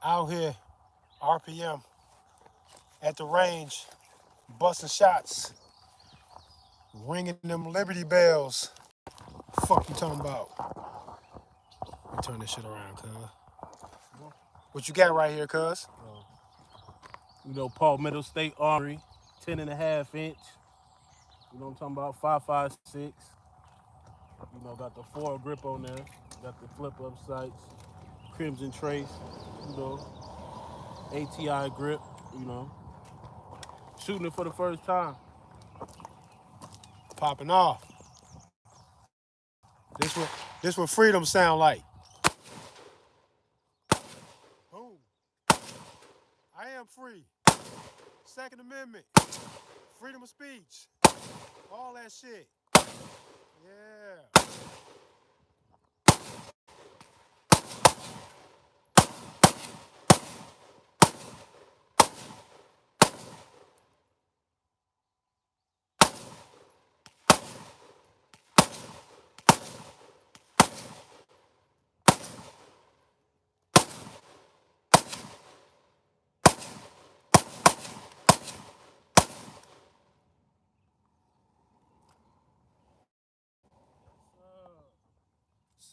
Out here, RPM, at the range, busting shots, ringing them Liberty bells. Fuck you talking about? Let me turn this shit around, cuz. What you got right here, cuz? Palmetto State Armory, 10.5 inch. You know what I'm talking about? 5.56. Got the foil grip on there. Got the flip up sights, Crimson Trace. You know, ATI grip. You know, shooting it for the first time. Popping off. This what freedom sound like. Boom. I am free. Second Amendment. Freedom of speech. All that shit. Yeah.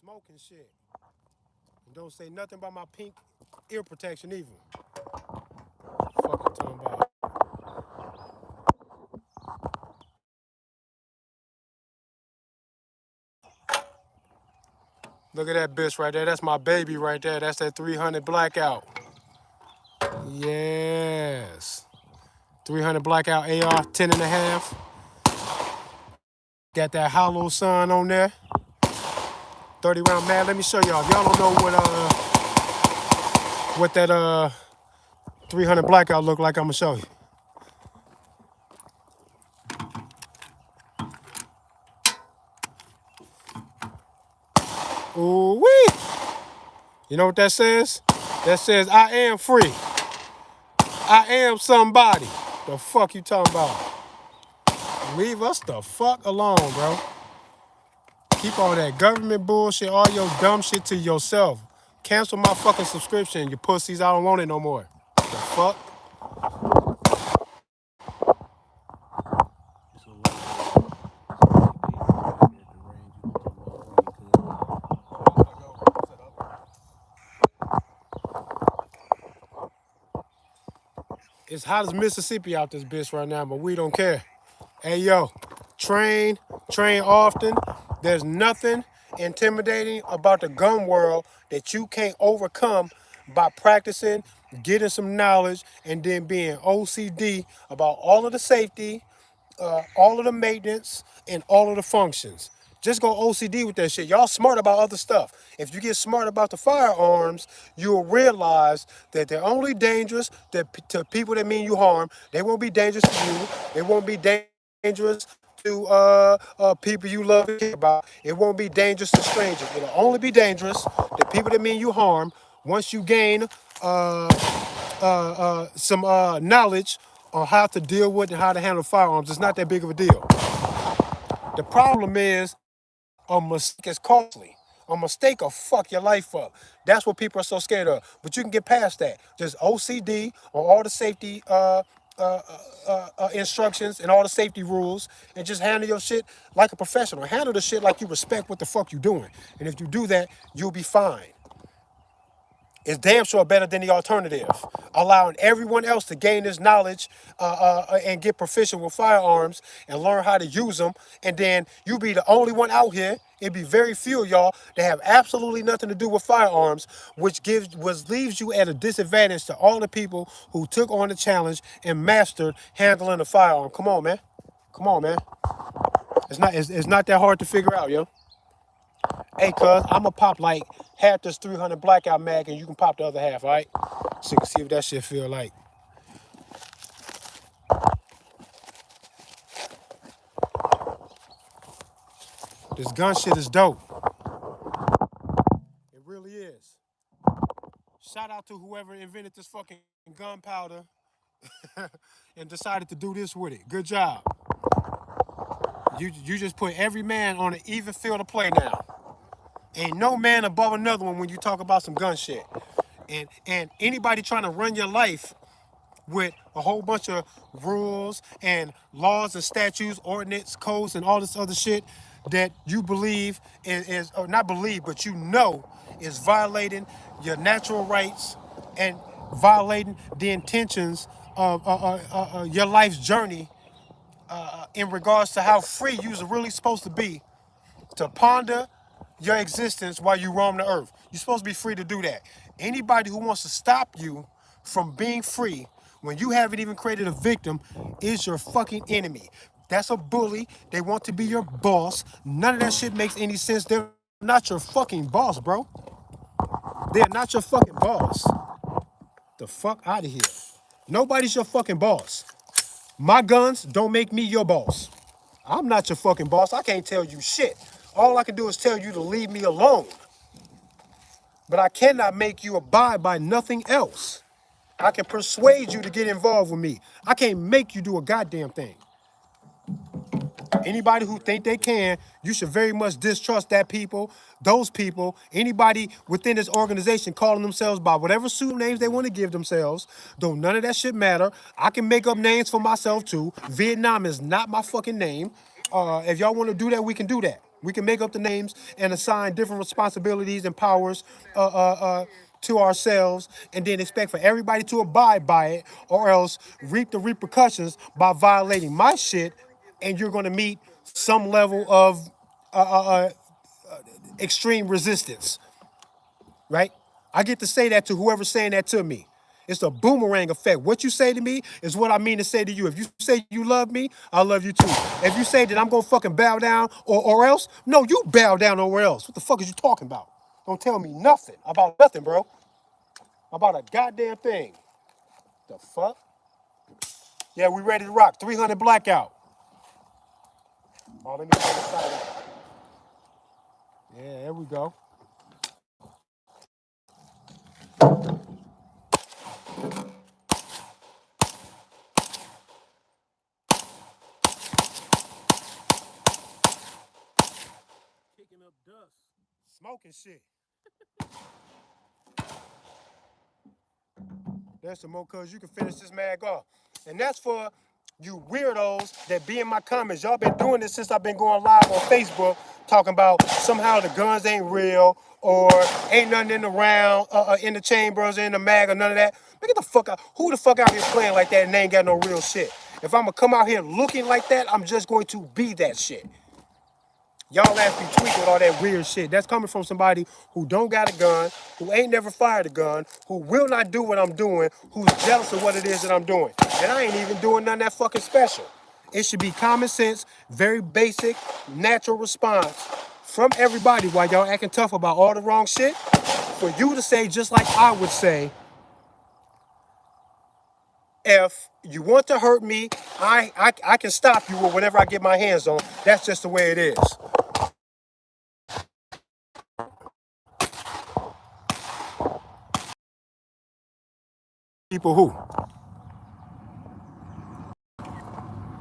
Smoking shit. And don't say nothing about my pink ear protection either. Fucking talking about. Look at that bitch right there. That's my baby right there. That's that 300 blackout. Yes. 300 blackout AR, 10 and a half. Got that hollow sun on there. 30 round mag. Let me show y'all. If y'all don't know what that 300 blackout look like, I'm gonna show you. Ooh wee. You know what that says? That says I am free. I am somebody. The fuck you talking about? Leave us the fuck alone, bro. Keep all that government bullshit, all your dumb shit to yourself. Cancel my fucking subscription, you pussies. I don't want it no more. The fuck? It's hot as Mississippi out this bitch right now, but we don't care. Hey, yo, train often. There's nothing intimidating about the gun world that you can't overcome by practicing, getting some knowledge, and then being OCD about all of the safety, all of the maintenance, and all of the functions. Just go OCD with that shit. Y'all smart about other stuff. If you get smart about the firearms, you'll realize that they're only dangerous to people that mean you harm. They won't be dangerous to you. They won't be dangerous to people you love and care about. It won't be dangerous to strangers. It'll only be dangerous to people that mean you harm once you gain some knowledge on how to deal with and how to handle firearms. It's not that big of a deal. The problem is a mistake is costly. A mistake will fuck your life up. That's what people are so scared of. But you can get past that. Just OCD on all the safety instructions and all the safety rules, and just handle your shit like a professional. Handle the shit like you respect what the fuck you doing. And if you do that, you'll be fine. It's damn sure better than the alternative. Allowing everyone else to gain this knowledge and get proficient with firearms and learn how to use them. And then you be the only one out here. It'd be very few of y'all that have absolutely nothing to do with firearms, which leaves you at a disadvantage to all the people who took on the challenge and mastered handling a firearm. Come on, man. Come on, man. It's not that hard to figure out, yo. Hey, cuz, I'ma pop like half this 300 blackout mag and you can pop the other half, all right? So you can see what that shit feel like. This gun shit is dope. It really is. Shout out to whoever invented this fucking gunpowder and decided to do this with it. Good job. You just put every man on an even field of play now. Ain't no man above another one when you talk about some gun shit. And anybody trying to run your life with a whole bunch of rules and laws and statutes, ordinance, codes, and all this other shit that you believe is or not believe, but you know is violating your natural rights and violating the intentions of your life's journey in regards to how free you're really supposed to be to ponder your existence while you roam the earth. You're supposed to be free to do that. Anybody who wants to stop you from being free when you haven't even created a victim is your fucking enemy. That's a bully. They want to be your boss. None of that shit makes any sense. They're not your fucking boss, bro. They're not your fucking boss. The fuck out of here. Nobody's your fucking boss. My guns don't make me your boss. I'm not your fucking boss. I can't tell you shit. All I can do is tell you to leave me alone. But I cannot make you abide by nothing else. I can persuade you to get involved with me. I can't make you do a goddamn thing. Anybody who think they can, you should very much distrust that people, those people, anybody within this organization calling themselves by whatever pseudonyms they want to give themselves. Don't none of that shit matter. I can make up names for myself too. Vietnam is not my fucking name. If y'all want to do that, we can do that. We can make up the names and assign different responsibilities and powers to ourselves and then expect for everybody to abide by it or else reap the repercussions by violating my shit, and you're going to meet some level of extreme resistance, right? I get to say that to whoever's saying that to me. It's a boomerang effect. What you say to me is what I mean to say to you. If you say you love me, I love you too. If you say that I'm going to fucking bow down or else, no, you bow down or else. What the fuck is you talking about? Don't tell me nothing about nothing, bro. About a goddamn thing. The fuck? Yeah, we ready to rock. 300 blackout. Oh, let me go inside. Yeah, there we go. Kicking up dust. Smoking shit. There's some more cuz you can finish this mag off. And that's for you weirdos that be in my comments. Y'all been doing this since I've been going live on Facebook talking about somehow the guns ain't real or ain't nothing in the round, in the chambers, in the mag or none of that. Man, get the fuck out. Who the fuck out here playing like that and they ain't got no real shit? If I'm gonna come out here looking like that, I'm just going to be that shit. Y'all ask me tweak with all that weird shit. That's coming from somebody who don't got a gun, who ain't never fired a gun, who will not do what I'm doing, who's jealous of what it is that I'm doing. And I ain't even doing nothing that fucking special. It should be common sense, very basic, natural response from everybody while y'all acting tough about all the wrong shit. For you to say, just like I would say, if you want to hurt me, I can stop you with whatever I get my hands on. That's just the way it is. People who?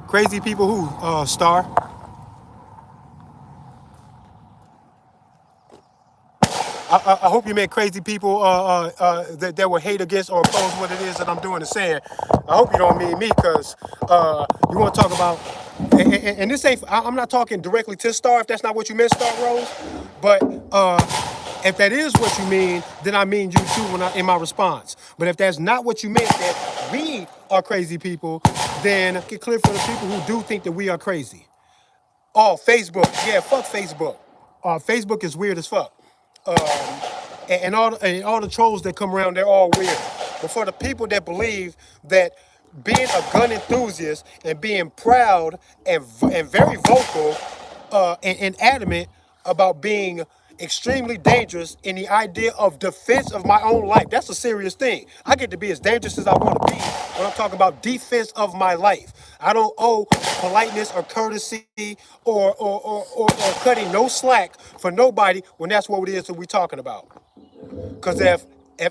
Crazy people who, Star? I hope you meant crazy people that would hate against or oppose what it is that I'm doing and saying. I hope you don't mean me because you want to talk about, and this ain't, I'm not talking directly to Star if that's not what you meant, Star Rose, but if that is what you mean, then I mean you too in my response. But if that's not what you meant, that we are crazy people, then make it clear for the people who do think that we are crazy. Oh, Facebook. Yeah, fuck Facebook. Facebook is weird as fuck. And all the trolls that come around, they're all weird. But for the people that believe that being a gun enthusiast and being proud and very vocal and adamant about being extremely dangerous in the idea of defense of my own life, that's a serious thing. I get to be as dangerous as I want to be when I'm talking about defense of my life. I don't owe politeness or courtesy or cutting no slack for nobody when that's what it is that we're talking about. Because if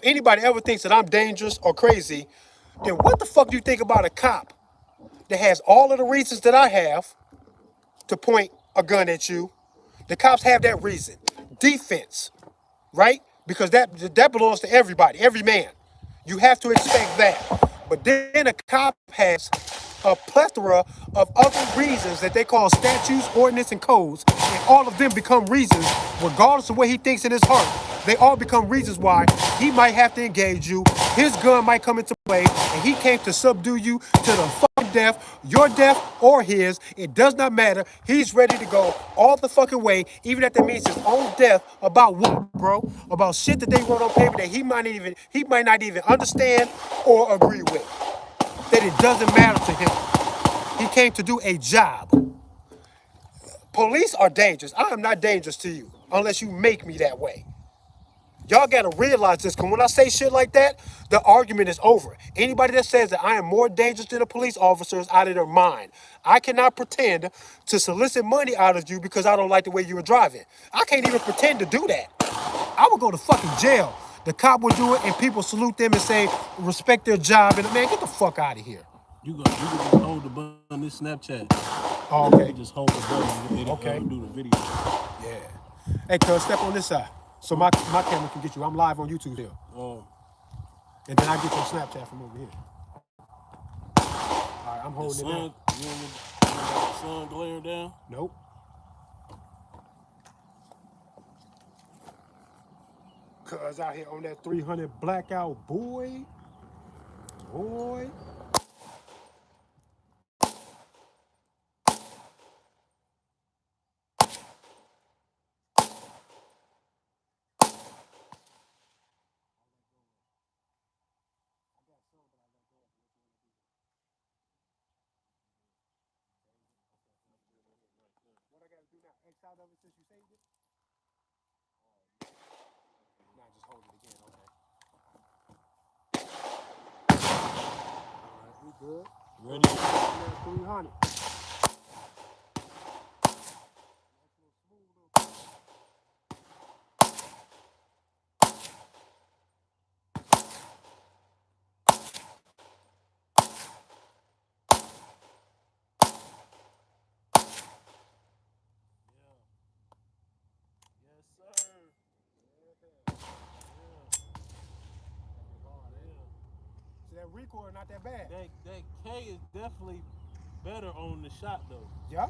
anybody ever thinks that I'm dangerous or crazy, then what the fuck do you think about a cop that has all of the reasons that I have to point a gun at you? The cops have that reason. Defense, right? because that belongs to everybody, every man. You have to expect that. But then a cop has a plethora of other reasons that they call statutes, ordinance, and codes, and all of them become reasons, regardless of what he thinks in his heart. They all become reasons why he might have to engage you. His gun might come into play, and he came to subdue you to the fucking death, your death or his. It does not matter. He's ready to go all the fucking way, even if that means his own death. About what, bro? About shit that they wrote on paper that he might not even understand or agree with. That it doesn't matter to him. He came to do a job. Police are dangerous. I am not dangerous to you unless you make me that way. Y'all gotta realize this, because when I say shit like that, the argument is over. Anybody that says that I am more dangerous than a police officer is out of their mind. I cannot pretend to solicit money out of you because I don't like the way you were driving. I can't even pretend to do that. I would go to fucking jail. The cop would do it and people salute them and say, respect their job. And man, get the fuck out of here. You can just hold the button on this Snapchat. Oh, You okay. just hold the button and Okay. do the video. Yeah. Hey, cuz, step on this side. So my camera can get you. I'm live on YouTube here. And then I get your Snapchat from over here. All right, I'm The holding it sun, down. the sun glaring down. Nope. Cuz out here on that 300 blackout, boy. Boy. What I gotta do now? X out of it since you saved it? Now just hold it again, okay. Alright, we good. Ready? 300. Yes, sir. So that recoil not that bad. That K is definitely better on the shot though. Yeah.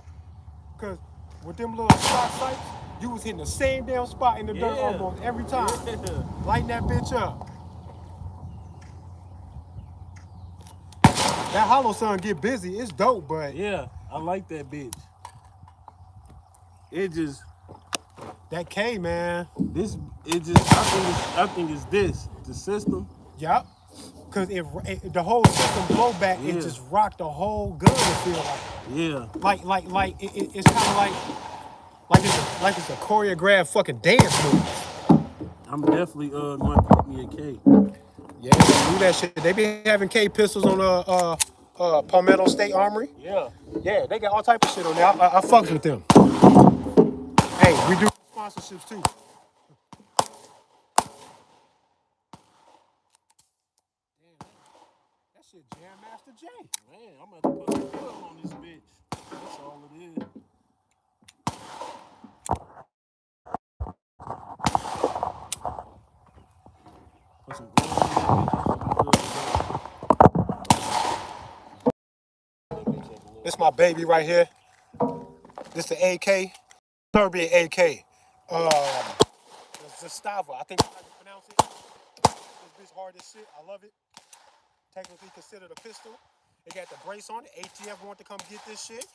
Cause with them little spot sights, you was hitting the same damn spot in the dirt Yeah. almost every time. Yeah. Lighting that bitch up. That hollow sun get busy. It's dope, but Yeah, I like that bitch. It just that K, man. I think it's this the system. Yup. Cause the whole system blowback, Yeah. it just rocked the whole gun. It feel Yeah, like it's kind of like it's a choreographed fucking dance move. I'm definitely going to get me a K. Yeah, do that shit. They be having K pistols on Palmetto State Armory. Yeah. Yeah, they got all type of shit on there. I fucks with them. Hey, we do sponsorships too. Damn, that shit Jam Master J. Man, I'm going to put a club on this bitch. That's all it is. Put some glow on that bitch. This my baby right here. This the AK, Serbian AK. Zastava. I think that's how you pronounce it. This bitch hard as shit. I love it. Technically considered a pistol. It got the brace on it. ATF wanted to come get this shit.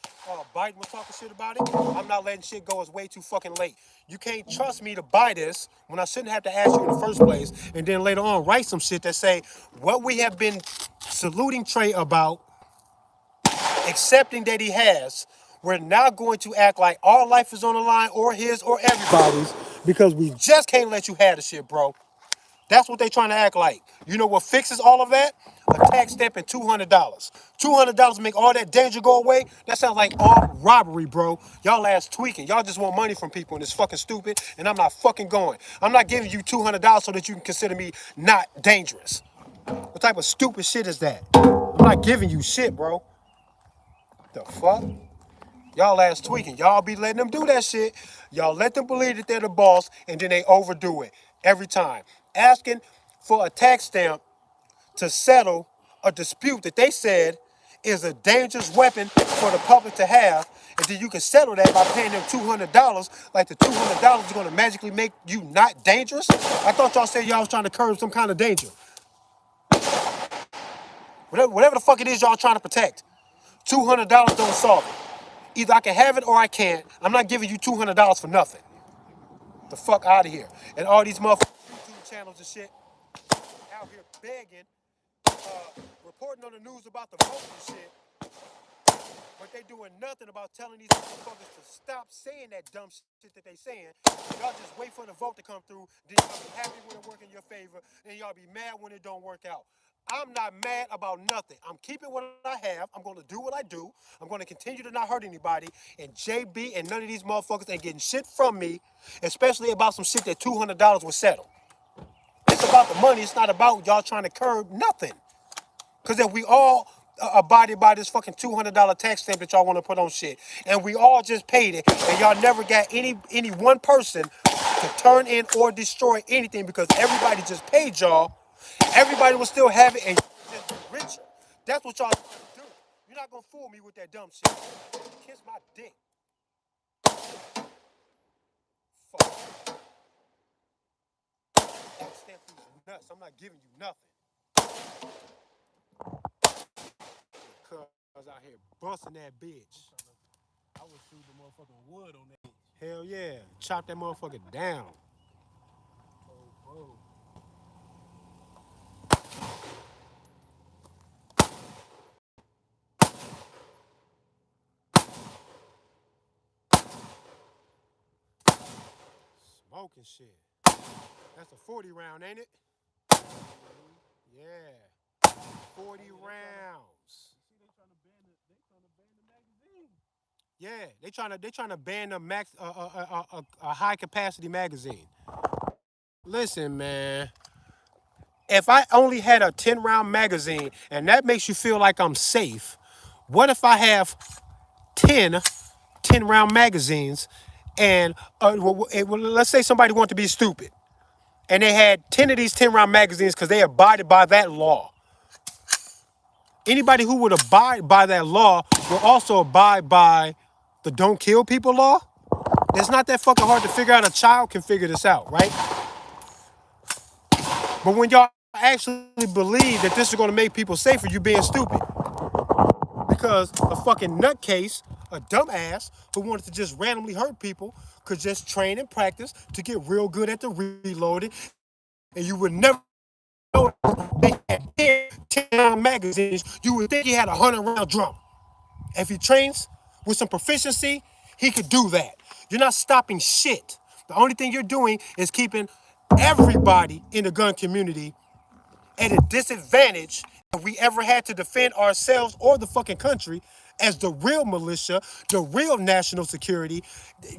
Biden was talking shit about it. I'm not letting shit go. It's way too fucking late. You can't trust me to buy this when I shouldn't have to ask you in the first place. And then later on write some shit that say what we have been saluting Trey about, accepting that he has. We're now going to act like our life is on the line or his or everybody's because we just can't let you have the shit, bro. That's what they trying to act like. You know what fixes all of that? A tax stamp and $200. $200 make all that danger go away? That sounds like armed robbery, bro. Y'all ass tweaking. Y'all just want money from people and it's fucking stupid and I'm not fucking going. I'm not giving you $200 so that you can consider me not dangerous. What type of stupid shit is that? I'm not giving you shit, bro. The fuck? Y'all ass tweaking. Y'all be letting them do that shit. Y'all let them believe that they're the boss and then they overdo it. every time. Asking for a tax stamp to settle a dispute that they said is a dangerous weapon for the public to have, and then you can settle that by paying them $200, like the $200 is going to magically make you not dangerous? I thought y'all said y'all was trying to curb some kind of danger. Whatever the fuck it is y'all trying to protect, $200 don't solve it. Either I can have it or I can't. I'm not giving you $200 for nothing. The fuck out of here. And all these motherfucking YouTube channels and shit out here begging, reporting on the news about the vote and shit, but they doing nothing about telling these motherfuckers to stop saying that dumb shit that they saying. Y'all just wait for the vote to come through, then y'all be happy when it work in your favor, and y'all be mad when it don't work out. I'm not mad about nothing. I'm keeping what I have. I'm going to do what I do. I'm going to continue to not hurt anybody. And JB and none of these motherfuckers ain't getting shit from me, especially about some shit that $200 was settled. It's about the money. It's not about y'all trying to curb nothing. Because if we all abided by this fucking $200 tax stamp that y'all want to put on shit, and we all just paid it, and y'all never got any one person to turn in or destroy anything because everybody just paid y'all, everybody will still have it and you just be richer. That's what y'all trying to do. You're not going to fool me with that dumb shit. Kiss my dick. Fuck. Tax stamp is nuts. I'm not giving you nothing. Cuz out here busting that bitch. I would shoot the motherfucking wood on that. Hell yeah. Chop that motherfucker down. Oh, bro. Smoking shit. That's a 40 round, ain't it? Yeah. 40 rounds. See, they trying to ban the magazine. Yeah, they trying to ban the max a high capacity magazine. Listen, man. If I only had a 10 round magazine and that makes you feel like I'm safe, what if I have 10 round magazines and let's say somebody wanted to be stupid and they had 10 of these 10 round magazines because they abided by that law. Anybody who would abide by that law will also abide by the don't kill people law. It's not that fucking hard to figure out. A child can figure this out, right? But when y'all actually believe that this is going to make people safer, you're being stupid. Because a fucking nutcase, a dumbass who wanted to just randomly hurt people could just train and practice to get real good at the reloading. And you would never know they had 10 round magazines. You would think he had a 100 round drum. If he trains with some proficiency, he could do that. You're not stopping shit. The only thing you're doing is keeping everybody in the gun community at a disadvantage if we ever had to defend ourselves or the fucking country as the real militia, the real national security.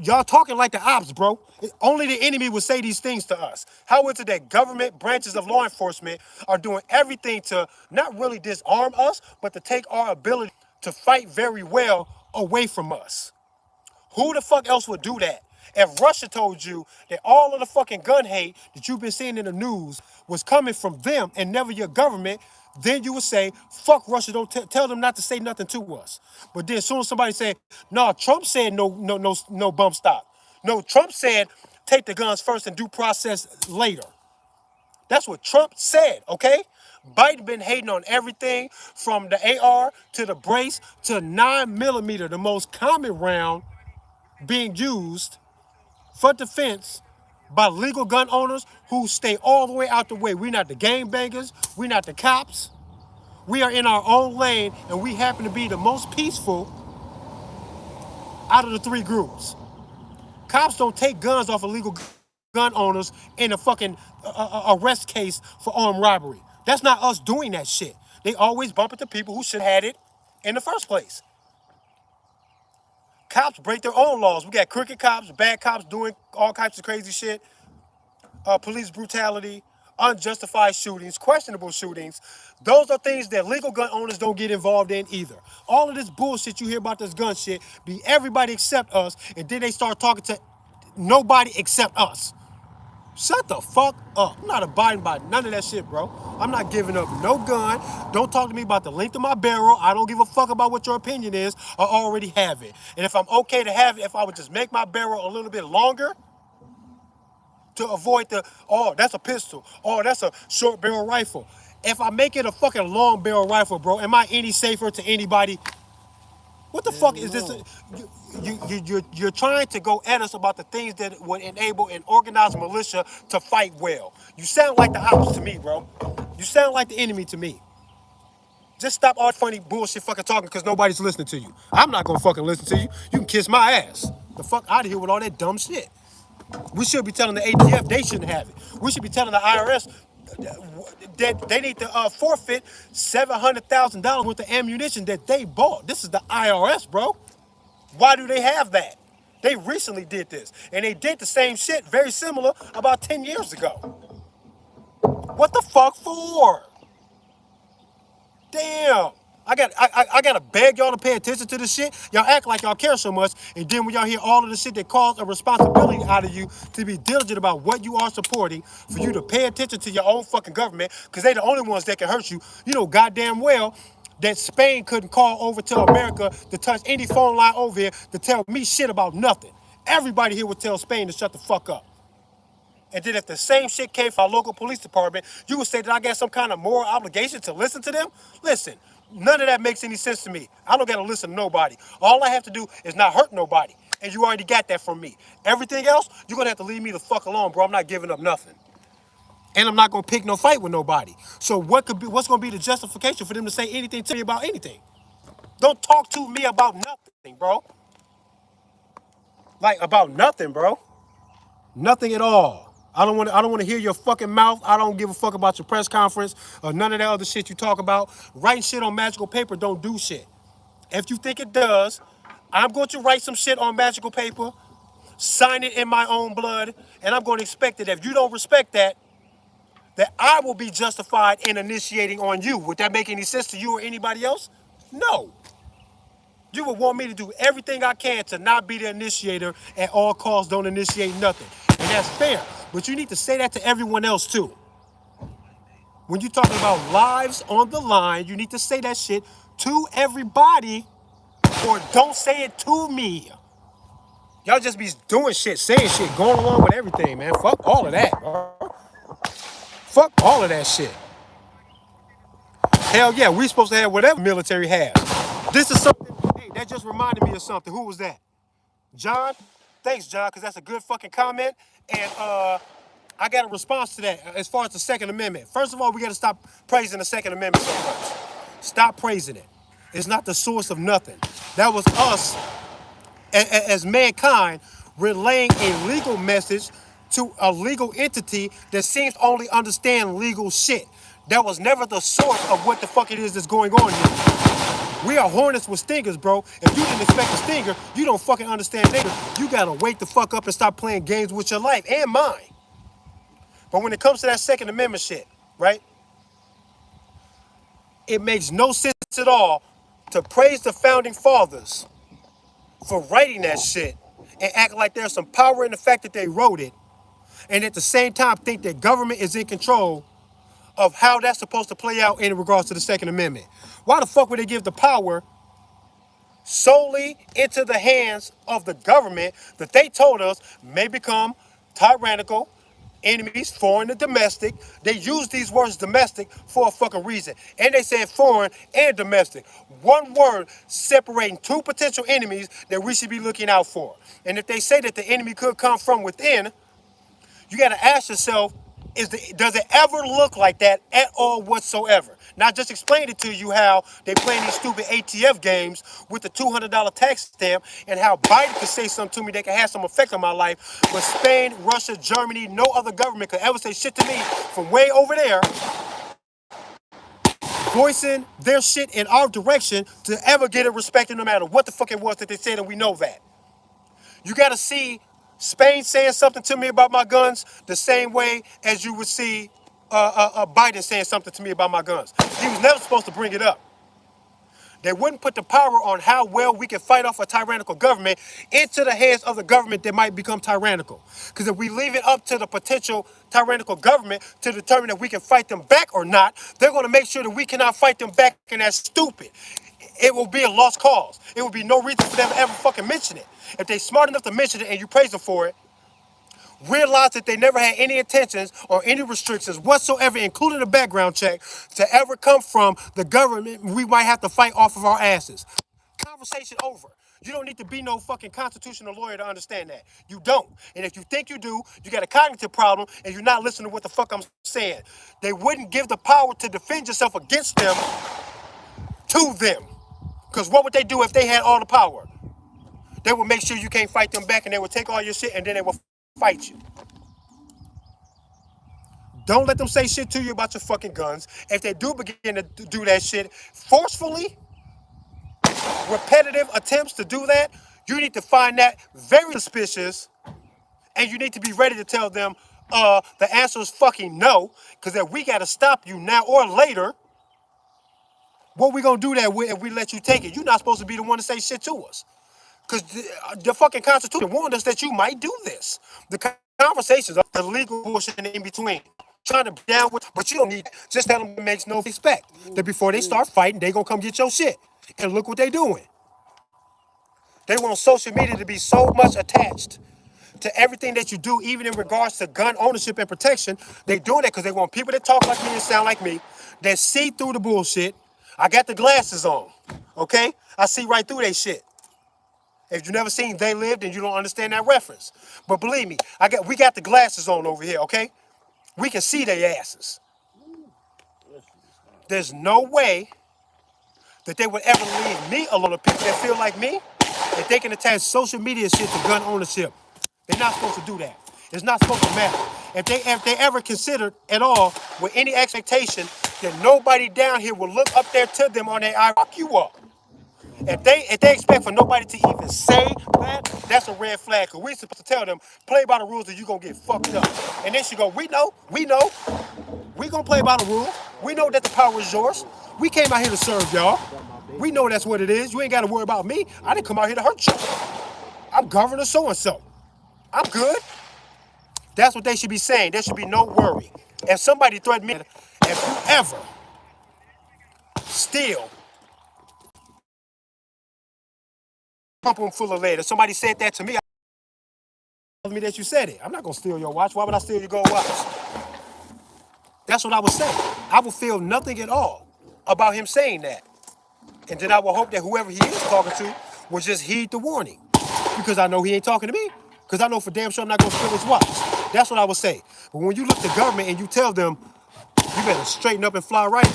Y'all talking like the ops, bro. Only the enemy would say these things to us. How is it that government branches of law enforcement are doing everything to not really disarm us, but to take our ability to fight very well away from us? Who the fuck else would do that? If Russia told you that all of the fucking gun hate that you've been seeing in the news was coming from them and never your government, then you would say, fuck Russia, don't tell them not to say nothing to us. But then as soon as somebody said, no, Trump said no bump stock. No, Trump said take the guns first and due process later. That's what Trump said, okay? Biden been hating on everything from the AR to the brace to 9mm, the most common round being used for defense by legal gun owners who stay all the way out the way. We're not the gangbangers. We're not the cops. We are in our own lane, and we happen to be the most peaceful out of the three groups. Cops don't take guns off illegal gun owners in a fucking arrest case for armed robbery. That's not us doing that shit. They always bump into people who should have had it in the first place. Cops break their own laws. We got crooked cops, bad cops doing all types of crazy shit. Police brutality, unjustified shootings, questionable shootings. Those are things that legal gun owners don't get involved in either. All of this bullshit you hear about this gun shit be everybody except us, and then they start talking to nobody except us. Shut the fuck up. I'm not abiding by none of that shit, bro. I'm not giving up no gun. Don't talk to me about the length of my barrel. I don't give a fuck about what your opinion is. I already have it. And if I'm okay to have it, if I would just make my barrel a little bit longer to avoid the, oh, that's a pistol. Oh, that's a short barrel rifle. If I make it a fucking long barrel rifle, bro, am I any safer to anybody? What the Hell fuck is this? no. You're trying to go at us about the things that would enable an organized militia to fight well. You sound like the ops to me, bro. You sound like the enemy to me. Just stop all funny bullshit fucking talking because nobody's listening to you. I'm not gonna fucking listen to you. You can kiss my ass. The fuck out of here with all that dumb shit. We should be telling the ATF they shouldn't have it. We should be telling the IRS that they need to forfeit $700,000 worth of ammunition that they bought. This is the IRS, bro. Why do they have that? They recently did this, and they did the same shit, very similar, about 10 years ago. What the fuck for? Damn. I gotta beg y'all to pay attention to this shit. Y'all act like y'all care so much, and then when y'all hear all of the shit that calls a responsibility out of you to be diligent about what you are supporting, for you to pay attention to your own fucking government, because they the only ones that can hurt you. You know goddamn well that Spain couldn't call over to America to touch any phone line over here to tell me shit about nothing. Everybody here would tell Spain to shut the fuck up. And then if the same shit came from our local police department, you would say that I got some kind of moral obligation to listen to them? Listen, none of that makes any sense to me. I don't got to listen to nobody. All I have to do is not hurt nobody. And you already got that from me. Everything else, you're going to have to leave me the fuck alone, bro. I'm not giving up nothing. And I'm not going to pick no fight with nobody. So what's going to be the justification for them to say anything to me about anything? Don't talk to me about nothing, bro. Like, about nothing, bro. Nothing at all. I don't want to hear your fucking mouth. I don't give a fuck about your press conference or none of that other shit you talk about. Writing shit on magical paper don't do shit. If you think it does, I'm going to write some shit on magical paper, sign it in my own blood, and I'm going to expect that if you don't respect that, that I will be justified in initiating on you. Would that make any sense to you or anybody else? No. You would want me to do everything I can to not be the initiator at all costs, don't initiate nothing. And that's fair. But you need to say that to everyone else too. When you're talking about lives on the line, you need to say that shit to everybody or don't say it to me. Y'all just be doing shit, saying shit, going along with everything, man. Fuck all of that, bro. Fuck all of that shit. Hell yeah, we supposed to have whatever military has. This is something, hey, that just reminded me of something. Who was that? John? Thanks, John, because that's a good fucking comment. And I got a response to that as far as the Second Amendment. First of all, we got to stop praising the Second Amendment so much. Stop praising it. It's not the source of nothing. That was us as mankind relaying a legal message to a legal entity that seems to only understand legal shit. That was never the source of what the fuck it is that's going on here. We are hornets with stingers, bro. If you didn't expect a stinger, you don't fucking understand nigga. You gotta wake the fuck up and stop playing games with your life and mine. But when it comes to that Second Amendment shit, right? It makes no sense at all to praise the founding fathers for writing that shit and act like there's some power in the fact that they wrote it, and at the same time think that government is in control of how that's supposed to play out in regards to the Second Amendment. Why the fuck would they give the power solely into the hands of the government that they told us may become tyrannical, enemies, foreign and domestic? They use these words domestic for a fucking reason. And they said foreign and domestic. One word separating two potential enemies that we should be looking out for. And if they say that the enemy could come from within, you got to ask yourself, does it ever look like that at all whatsoever? Now, I just explained it to you how they playing these stupid ATF games with the $200 tax stamp and how Biden could say something to me that could have some effect on my life, but Spain, Russia, Germany, no other government could ever say shit to me from way over there, voicing their shit in our direction to ever get it respected no matter what the fuck it was that they said, and we know that. You got to see Spain saying something to me about my guns the same way as you would see Biden saying something to me about my guns. He was never supposed to bring it up. They wouldn't put the power on how well we can fight off a tyrannical government into the hands of the government that might become tyrannical. Because if we leave it up to the potential tyrannical government to determine if we can fight them back or not, they're going to make sure that we cannot fight them back, and that's stupid. It will be a lost cause. It will be no reason for them to ever fucking mention it. If they smart enough to mention it and you praise them for it, realize that they never had any intentions or any restrictions whatsoever, including a background check, to ever come from the government we might have to fight off of our asses. Conversation over. You don't need to be no fucking constitutional lawyer to understand that. You don't. And if you think you do, you got a cognitive problem and you're not listening to what the fuck I'm saying. They wouldn't give the power to defend yourself against them to them. Because what would they do if they had all the power? They would make sure you can't fight them back, and they would take all your shit, and then they will fight you. Don't let them say shit to you about your fucking guns. If they do begin to do that shit forcefully, repetitive attempts to do that, you need to find that very suspicious, and you need to be ready to tell them the answer is fucking no, because if we got to stop you now or later, what we gonna do that with if we let you take it? You're not supposed to be the one to say shit to us. Because the fucking Constitution warned us that you might do this. The conversations are the legal bullshit in between. Trying to be down with, but you don't need that. Just tell them it makes no respect. That before they start fighting, they gonna come get your shit. And look what they doing. They want social media to be so much attached to everything that you do, even in regards to gun ownership and protection. They doing that because they want people that talk like me and sound like me, that see through the bullshit. I got the glasses on, okay? I see right through they shit. If you never seen They Lived, then you don't understand that reference. But believe me, we got the glasses on over here, okay? We can see their asses. There's no way that they would ever leave me alone. The people that feel like me, that they can attach social media shit to gun ownership. They're not supposed to do that. It's not supposed to matter. If they ever considered at all with any expectation that nobody down here will look up there to them on their eye, fuck you up. If they expect for nobody to even say that, that's a red flag. Cause we're supposed to tell them, play by the rules or you gonna get fucked up. And then she go, we know. We gonna play by the rules. We know that the power is yours. We came out here to serve y'all. We know that's what it is. You ain't gotta worry about me. I didn't come out here to hurt you. I'm Governor so-and-so. I'm good. That's what they should be saying. There should be no worry. If somebody threatened me, if you ever steal pump them full of lead, if somebody said that to me, me that you said it. I'm not gonna steal your watch. Why would I steal your gold watch? That's what I would say. I would feel nothing at all about him saying that. And then I will hope that whoever he is talking to will just heed the warning. Because I know he ain't talking to me. Because I know for damn sure I'm not gonna steal his watch. That's what I would say. But when you look at the government and you tell them, you better straighten up and fly right,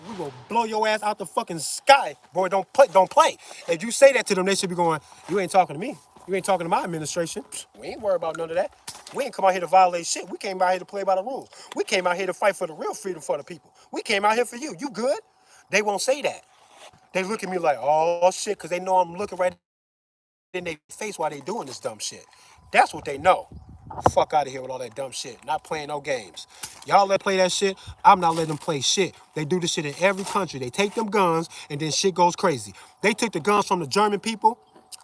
we will blow your ass out the fucking sky. Boy, don't play. If you say that to them, they should be going, you ain't talking to me. You ain't talking to my administration. We ain't worried about none of that. We ain't come out here to violate shit. We came out here to play by the rules. We came out here to fight for the real freedom for the people. We came out here for you. You good? They won't say that. They look at me like, oh shit, because they know I'm looking right in their face while they doing this dumb shit. That's what they know. Fuck out of here with all that dumb shit. Not playing no games. Y'all let play that shit. I'm not letting them play shit. They do this shit in every country. They take them guns and then shit goes crazy. They took the guns from the German people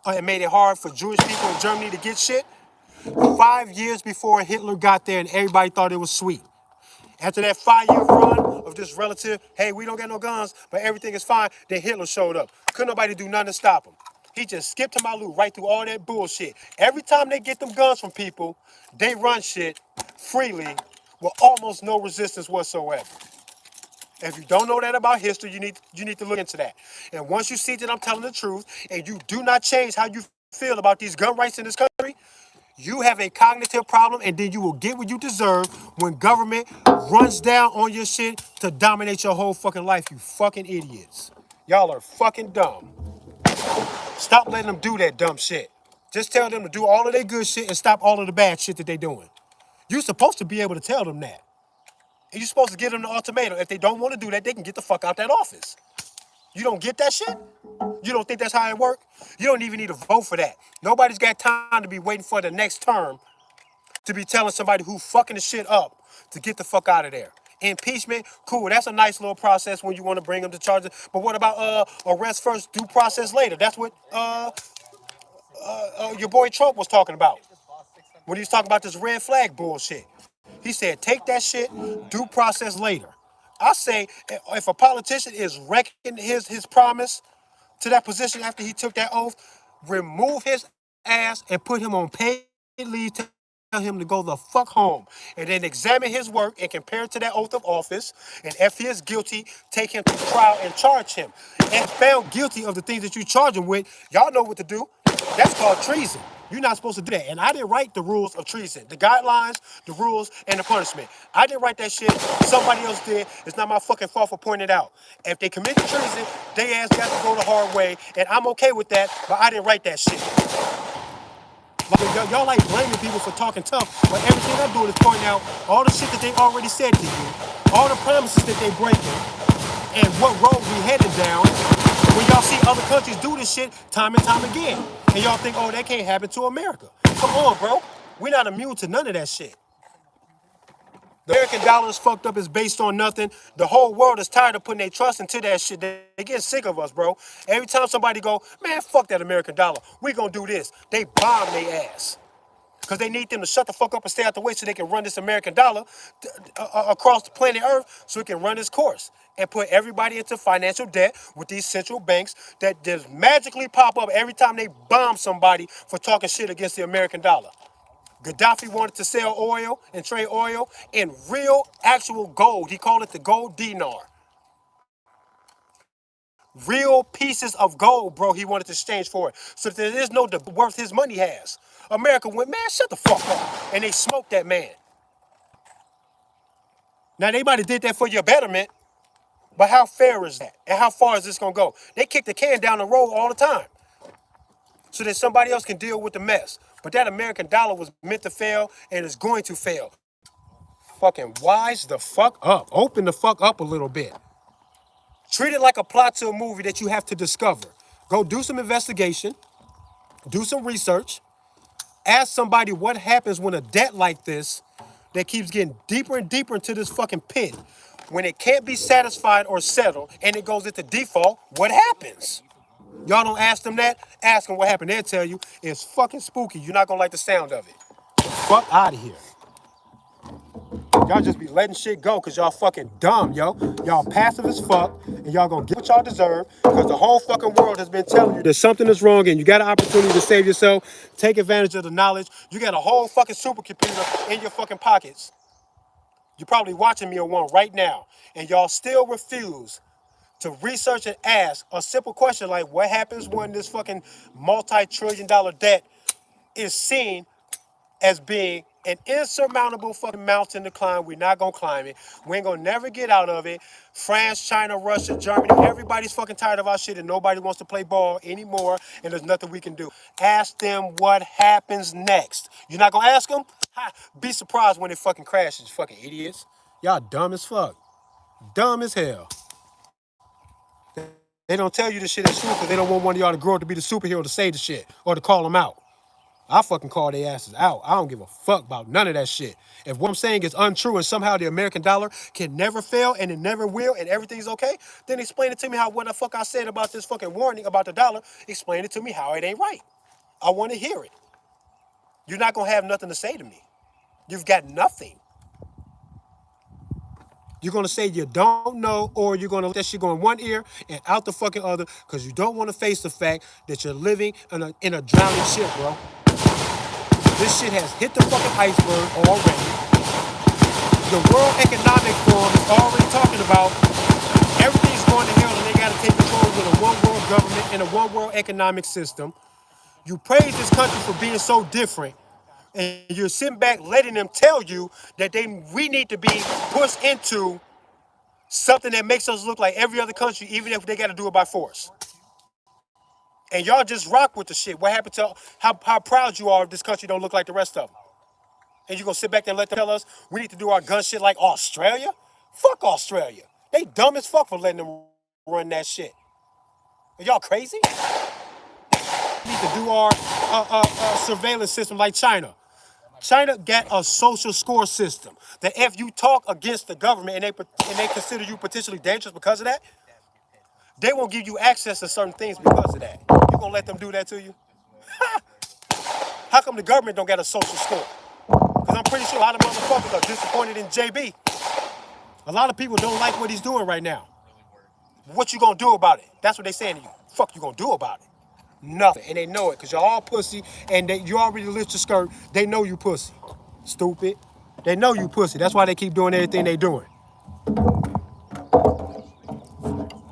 and made it hard for Jewish people in Germany to get shit 5 years before Hitler got there, and everybody thought it was sweet. After that 5-year run of this relative, hey, we don't got no guns, but everything is fine, then Hitler showed up. Couldn't nobody do nothing to stop him. He just skipped to my loot right through all that bullshit. Every time they get them guns from people, they run shit freely with almost no resistance whatsoever. If you don't know that about history, you need to look into that. And once you see that I'm telling the truth, and you do not change how you feel about these gun rights in this country, you have a cognitive problem, and then you will get what you deserve when government runs down on your shit to dominate your whole fucking life, you fucking idiots. Y'all are fucking dumb. Stop letting them do that dumb shit. Just tell them to do all of their good shit and stop all of the bad shit that they're doing. You're supposed to be able to tell them that. And you're supposed to give them the ultimatum. If they don't want to do that, they can get the fuck out that office. You don't get that shit? You don't think that's how it works? You don't even need to vote for that. Nobody's got time to be waiting for the next term to be telling somebody who fucking the shit up to get the fuck out of there. Impeachment, cool. That's a nice little process when you want to bring them to charges. But what about arrest first, due process later? That's what your boy Trump was talking about when he was talking about this red flag bullshit. He said, take that shit, due process later. I say, if a politician is wrecking his promise to that position after he took that oath, remove his ass and put him on paid leave. Tell him to go the fuck home, and then examine his work and compare it to that oath of office. And if he is guilty, take him to trial and charge him. And found guilty of the things that you charge him with, y'all know what to do. That's called treason. You're not supposed to do that. And I didn't write the rules of treason, the guidelines, the rules, and the punishment. I didn't write that shit. Somebody else did. It's not my fucking fault for pointing it out. If they commit treason, they ass got to go the hard way. And I'm okay with that, but I didn't write that shit. Like, y'all like blaming people for talking tough, but everything I'm doing is pointing out all the shit that they already said to you, all the promises that they breaking, and what road we headed down. When y'all see other countries do this shit time and time again, and y'all think, oh, that can't happen to America. Come on, bro. We're not immune to none of that shit. The American dollar is fucked up, is based on nothing. The whole world is tired of putting their trust into that shit. They get sick of us, bro. Every time somebody go, man, fuck that American dollar. We gonna do this. They bomb their ass. Because they need them to shut the fuck up and stay out the way so they can run this American dollar across the planet Earth so it can run its course and put everybody into financial debt with these central banks that just magically pop up every time they bomb somebody for talking shit against the American dollar. Gaddafi wanted to sell oil and trade oil in real, actual gold. He called it the gold dinar. Real pieces of gold, bro, he wanted to exchange for it. So there is no worth his money has. America went, man, shut the fuck up. And they smoked that man. Now, they might have did that for your betterment, but how fair is that? And how far is this going to go? They kick the can down the road all the time so that somebody else can deal with the mess. But that American dollar was meant to fail and is going to fail. Fucking wise the fuck up. Open the fuck up a little bit. Treat it like a plot to a movie that you have to discover. Go do some investigation. Do some research. Ask somebody what happens when a debt like this that keeps getting deeper and deeper into this fucking pit, when it can't be satisfied or settled and it goes into default, what happens? Y'all don't ask them that? Ask them what happened. They'll tell you it's fucking spooky. You're not gonna like the sound of it. Fuck out of here. Y'all just be letting shit go because y'all fucking dumb, yo. Y'all passive as fuck, and y'all gonna get what y'all deserve because the whole fucking world has been telling you that something is wrong and you got an opportunity to save yourself. Take advantage of the knowledge. You got a whole fucking supercomputer in your fucking pockets. You're probably watching me on one right now, and y'all still refuse to research and ask a simple question like, what happens when this fucking multi-trillion-dollar debt is seen as being an insurmountable fucking mountain to climb? We're not gonna climb it. We ain't gonna never get out of it. France, China, Russia, Germany, everybody's fucking tired of our shit and nobody wants to play ball anymore and there's nothing we can do. Ask them what happens next. You're not gonna ask them? Ha, be surprised when it fucking crashes, fucking idiots. Y'all dumb as fuck. Dumb as hell. They don't tell you this shit is true because they don't want one of y'all to grow up to be the superhero to say the shit or to call them out. I fucking call their asses out. I don't give a fuck about none of that shit. If what I'm saying is untrue and somehow the American dollar can never fail and it never will and everything's okay, then explain it to me how what the fuck I said about this fucking warning about the dollar. Explain it to me how it ain't right. I want to hear it. You're not going to have nothing to say to me. You've got nothing. You're going to say you don't know, or you're going to let that shit go in one ear and out the fucking other because you don't want to face the fact that you're living in a drowning ship, bro. This shit has hit the fucking iceberg already. The World Economic Forum is already talking about everything's going to hell and they got to take control with a one world government and a one world economic system. You praise this country for being so different, and you're sitting back letting them tell you that we need to be pushed into something that makes us look like every other country, even if they got to do it by force. And y'all just rock with the shit. What happened to how proud you are if this country don't look like the rest of them? And you gonna sit back there and let them tell us we need to do our gun shit like Australia? Fuck Australia. They dumb as fuck for letting them run that shit. Are y'all crazy? We need to do our surveillance system like China. China got a social score system that if you talk against the government and they consider you potentially dangerous because of that, they won't give you access to certain things because of that. You gonna let them do that to you? How come the government don't get a social score? Because I'm pretty sure a lot of motherfuckers are disappointed in JB. A lot of people don't like what he's doing right now. What you gonna do about it? That's what they saying to you. Fuck you gonna do about it? Nothing. And they know it because you're all pussy and you already lift your skirt. They know you pussy. Stupid. They know you pussy. That's why they keep doing everything they doing.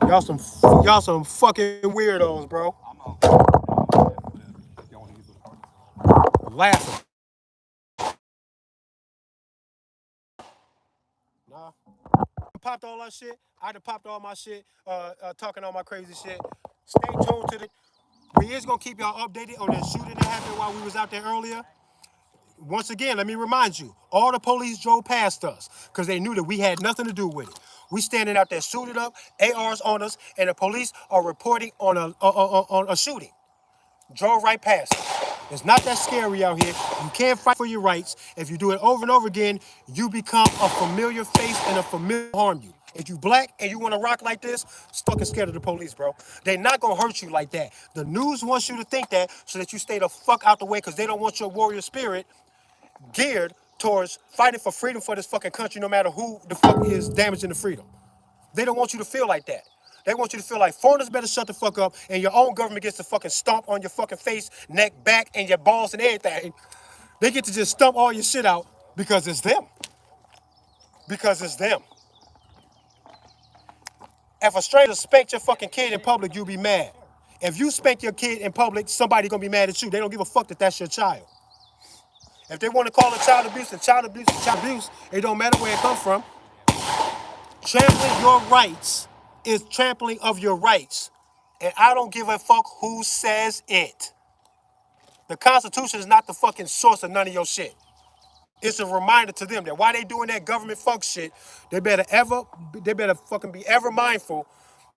Y'all some fucking weirdos, bro. Laughing. Nah. Popped all that shit. I done popped all my shit, talking all my crazy shit. Stay tuned to the. We is gonna keep y'all updated on that shooting that happened while we was out there earlier. Once again, let me remind you, all the police drove past us because they knew that we had nothing to do with it. We standing out there suited up, ARs on us, and the police are reporting on a shooting. Drove right past us. It's not that scary out here. You can't fight for your rights. If you do it over and over again, you become a familiar face and a familiar harm you. If you black and you want to rock like this, fucking scared of the police, bro. They're not going to hurt you like that. The news wants you to think that so that you stay the fuck out the way because they don't want your warrior spirit geared towards fighting for freedom for this fucking country no matter who the fuck is damaging the freedom. They don't want you to feel like that. They want you to feel like foreigners better shut the fuck up and your own government gets to fucking stomp on your fucking face, neck, back, and your balls and everything. They get to just stomp all your shit out because it's them. Because it's them. If a stranger spanked your fucking kid in public, you'll be mad. If you spank your kid in public, somebody gonna be mad at you. They don't give a fuck that that's your child. If they want to call it child abuse, and child abuse is child abuse, it don't matter where it comes from. Trampling your rights is trampling of your rights. And I don't give a fuck who says it. The Constitution is not the fucking source of none of your shit. It's a reminder to them that while they doing that government fuck shit, they better fucking be ever mindful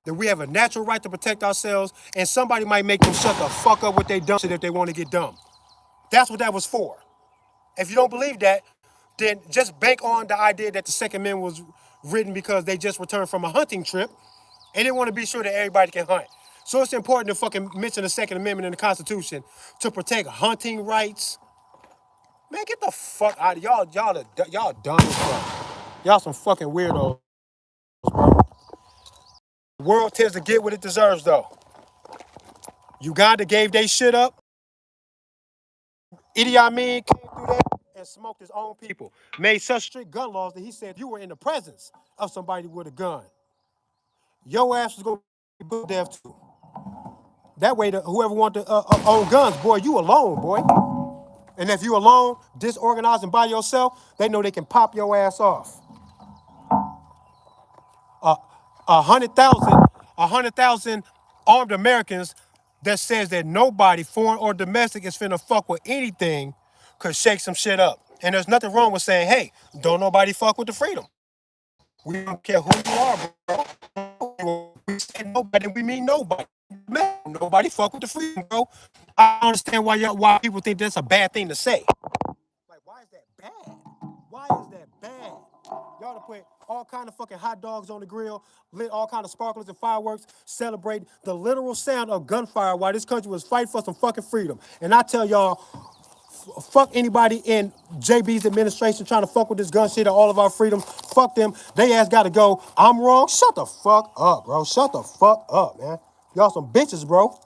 that we have a natural right to protect ourselves, and somebody might make them shut the fuck up with their dumb shit if they want to get dumb. That's what that was for. If you don't believe that, then just bank on the idea that the Second Amendment was written because they just returned from a hunting trip and they want to be sure that everybody can hunt. So it's important to fucking mention the Second Amendment in the Constitution to protect hunting rights. Man, get the fuck out of y'all. Y'all dumb as fuck. Y'all some fucking weirdos, bro. The world tends to get what it deserves, though. Uganda gave they shit up. Idi Amin came through there and smoked his own people. Made such strict gun laws that he said you were in the presence of somebody with a gun, your ass was going to be put to death too. That way, whoever wants to own guns, boy, you alone, boy. And if you alone, disorganized and by yourself, they know they can pop your ass off. 100,000 armed Americans that says that nobody, foreign or domestic, is finna fuck with anything could shake some shit up. And there's nothing wrong with saying, hey, don't nobody fuck with the freedom. We don't care who you are, bro. We say nobody, we mean nobody. Man, nobody fuck with the freedom, bro. I don't understand why people think that's a bad thing to say. Like, why is that bad? Why is that bad? Y'all to put all kind of fucking hot dogs on the grill, lit all kind of sparklers and fireworks, celebrate the literal sound of gunfire while this country was fighting for some fucking freedom. And I tell y'all, fuck anybody in JB's administration trying to fuck with this gun shit or all of our freedoms. Fuck them. They ass gotta go. I'm wrong. Shut the fuck up, bro. Shut the fuck up, man. Y'all some bitches, bro.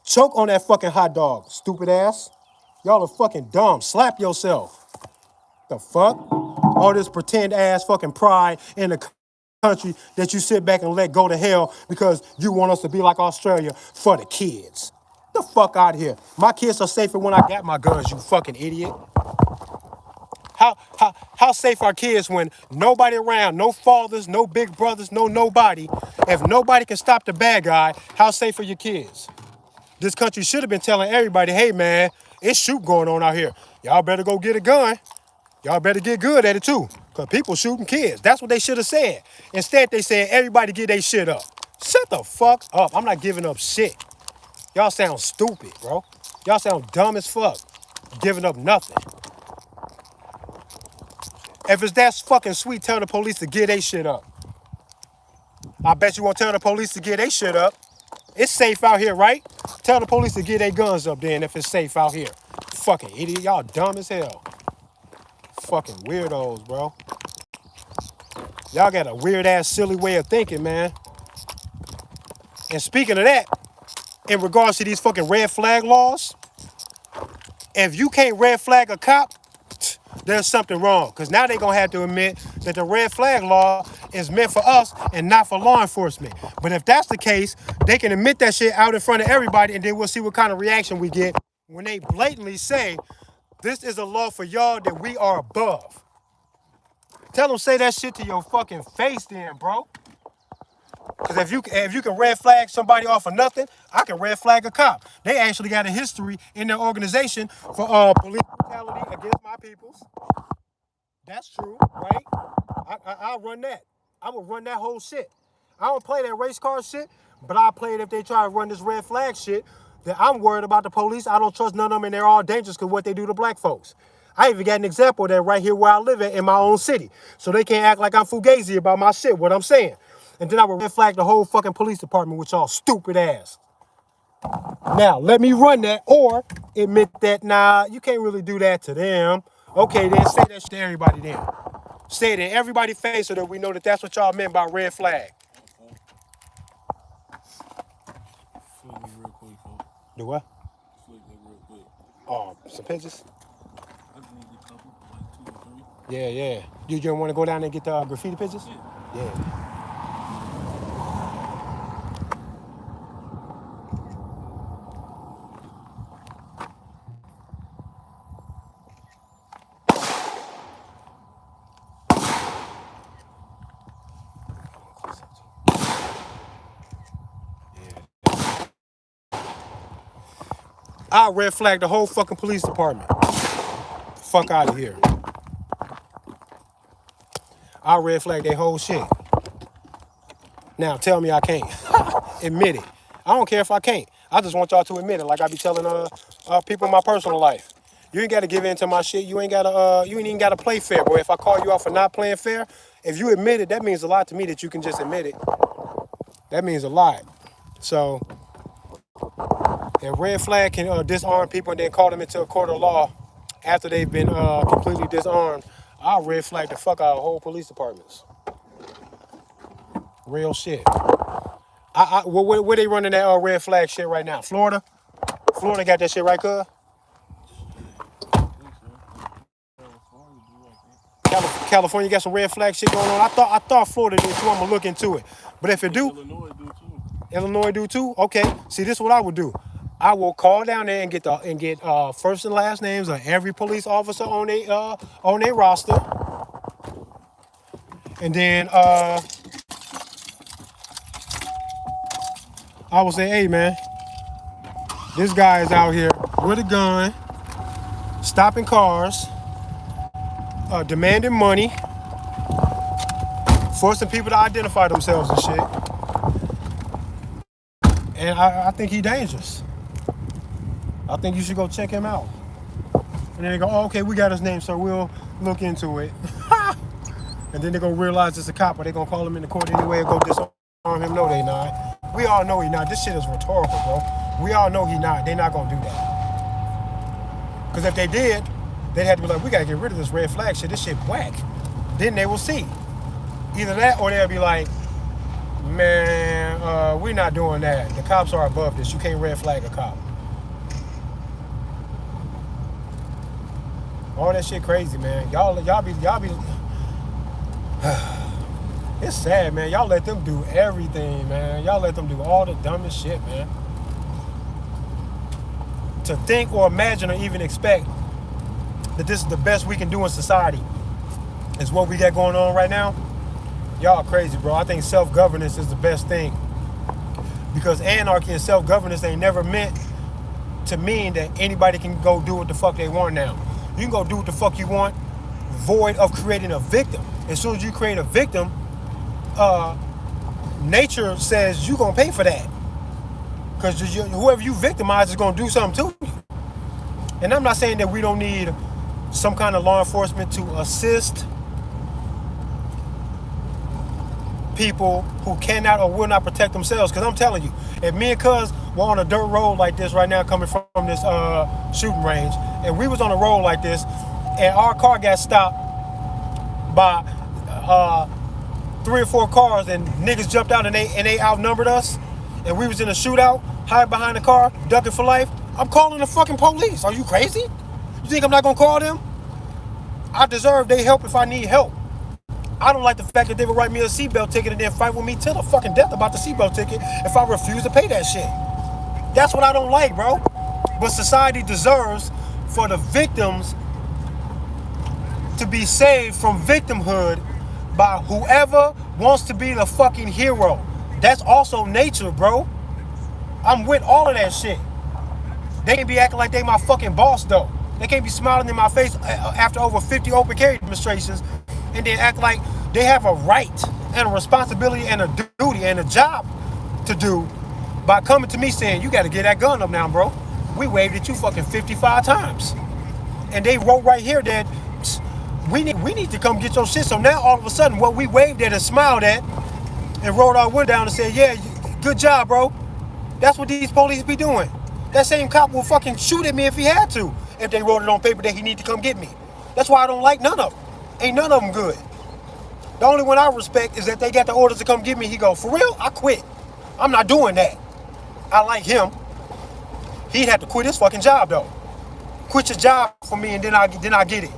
Choke on that fucking hot dog, stupid ass. Y'all are fucking dumb. Slap yourself. The fuck? All this pretend ass fucking pride in the country that you sit back and let go to hell because you want us to be like Australia for the kids. The fuck out of here. My kids are safer when I got my guns, you fucking idiot. How safe are kids when nobody around, no fathers, no big brothers, no nobody? If nobody can stop the bad guy, how safe are your kids? This country should have been telling everybody, hey man, it's shoot going on out here. Y'all better go get a gun. Y'all better get good at it too, because people shooting kids. That's what they should have said. Instead, they said everybody get their shit up. Shut the fuck up. I'm not giving up shit. Y'all sound stupid, bro. Y'all sound dumb as fuck. Giving up nothing. If it's that fucking sweet, tell the police to get their shit up. I bet you won't tell the police to get their shit up. It's safe out here, right? Tell the police to get their guns up then if it's safe out here. Fucking idiot. Y'all dumb as hell. Fucking weirdos, bro. Y'all got a weird ass silly way of thinking, man. And speaking of that, in regards to these fucking red flag laws, if you can't red flag a cop, there's something wrong. Because now they're going to have to admit that the red flag law is meant for us and not for law enforcement. But if that's the case, they can admit that shit out in front of everybody, and then we'll see what kind of reaction we get when they blatantly say, this is a law for y'all that we are above. Tell them say that shit to your fucking face then, bro. Because if you can red flag somebody off of nothing, I can red flag a cop. They actually got a history in their organization for police brutality against my peoples. That's true, right? I'll run that. I will run that whole shit. I don't play that race car shit, but I'll play it if they try to run this red flag shit. That I'm worried about the police. I don't trust none of them, and they're all dangerous because what they do to black folks. I even got an example of that right here where I live at in my own city. So they can't act like I'm fugazi about my shit, what I'm saying. And then I would red flag the whole fucking police department with y'all stupid ass. Now, let me run that or admit that, nah, you can't really do that to them. Okay, then say that shit to everybody then. Say it in everybody's face so that we know that that's what y'all meant by red flag. Flick me real quick, folks. Do what? Flick me real quick. Oh, some pictures? I just need a couple, like 2 or 3. Yeah. You just want to go down there and get the graffiti pictures? Yeah. I'll red flag the whole fucking police department. Fuck out of here. I'll red flag their whole shit. Now tell me I can't. Admit it. I don't care if I can't. I just want y'all to admit it, like I be telling people in my personal life. You ain't gotta give in to my shit. You ain't even gotta play fair, boy. If I call you out for not playing fair, if you admit it, that means a lot to me that you can just admit it. That means a lot. So if red flag can disarm people and then call them into a court of law after they've been completely disarmed, I'll red flag the fuck out of whole police departments. Real shit. Where they running that red flag shit right now? Florida? Florida got that shit right, cuz? California got some red flag shit going on. I thought Florida did too. I'm gonna look into it. But if it do, Illinois do too. Illinois do too? Okay. See, this is what I would do. I will call down there and get first and last names of every police officer on their roster. And then I will say, hey man, this guy is out here with a gun, stopping cars, demanding money, forcing people to identify themselves and shit. And I think he's dangerous. I think you should go check him out. And then they go, oh, okay, we got his name, so we'll look into it. And then they're going to realize it's a cop, but they're going to call him in the court anyway and go disarm him. No, they not. We all know he not. This shit is rhetorical, bro. We all know he not. They not going to do that. Because if they did, they'd have to be like, we got to get rid of this red flag shit. This shit whack. Then they will see. Either that or they'll be like, man, we're not doing that. The cops are above this. You can't red flag a cop. All that shit crazy, man. Y'all be. It's sad, man. Y'all let them do everything, man. Y'all let them do all the dumbest shit, man. To think or imagine or even expect that this is the best we can do in society is what we got going on right now. Y'all crazy, bro. I think self-governance is the best thing. Because anarchy and self-governance ain't never meant to mean that anybody can go do what the fuck they want now. You can go do what the fuck you want, void of creating a victim. As soon as you create a victim, nature says you're going to pay for that. Because whoever you victimize is going to do something to you. And I'm not saying that we don't need some kind of law enforcement to assist people who cannot or will not protect themselves. Because I'm telling you, if me and Cuz were on a dirt road like this right now, coming from this shooting range, and we was on a road like this, and our car got stopped by 3 or 4 cars, and niggas jumped out and they outnumbered us, and we was in a shootout, hide behind the car, ducking for life, I'm calling the fucking police. Are you crazy? You think I'm not gonna call them? I deserve their help if I need help. I don't like the fact that they would write me a seatbelt ticket and then fight with me till the fucking death about the seatbelt ticket if I refuse to pay that shit. That's what I don't like, bro. But society deserves for the victims to be saved from victimhood by whoever wants to be the fucking hero. That's also nature, bro. I'm with all of that shit. They can't be acting like they my fucking boss, though. They can't be smiling in my face after over 50 open carry demonstrations and then act like they have a right and a responsibility and a duty and a job to do by coming to me saying, you got to get that gun up now, bro. We waved at you fucking 55 times. And they wrote right here that we need to come get your shit. So now all of a sudden what we waved at and smiled at and rolled our window down and said, yeah, good job, bro. That's what these police be doing. That same cop will fucking shoot at me if he had to, if they wrote it on paper that he need to come get me. That's why I don't like none of them. Ain't none of them good. The only one I respect is that they got the orders to come get me. He go, for real? I quit. I'm not doing that. I like him. He'd have to quit his fucking job though. Quit your job for me and then I get it.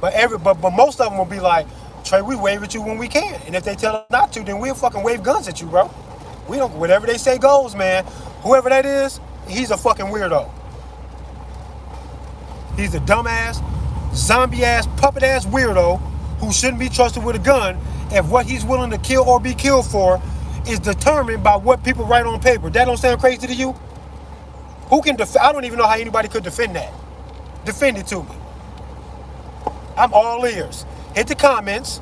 But most of them will be like, Trey, we wave at you when we can. And if they tell us not to, then we'll fucking wave guns at you, bro. We don't, whatever they say goes, man. Whoever that is, he's a fucking weirdo. He's a dumbass, zombie-ass, puppet-ass weirdo who shouldn't be trusted with a gun if what he's willing to kill or be killed for is determined by what people write on paper. That don't sound crazy to you? Who can I don't even know how anybody could defend that. Defend it to me. I'm all ears. Hit the comments.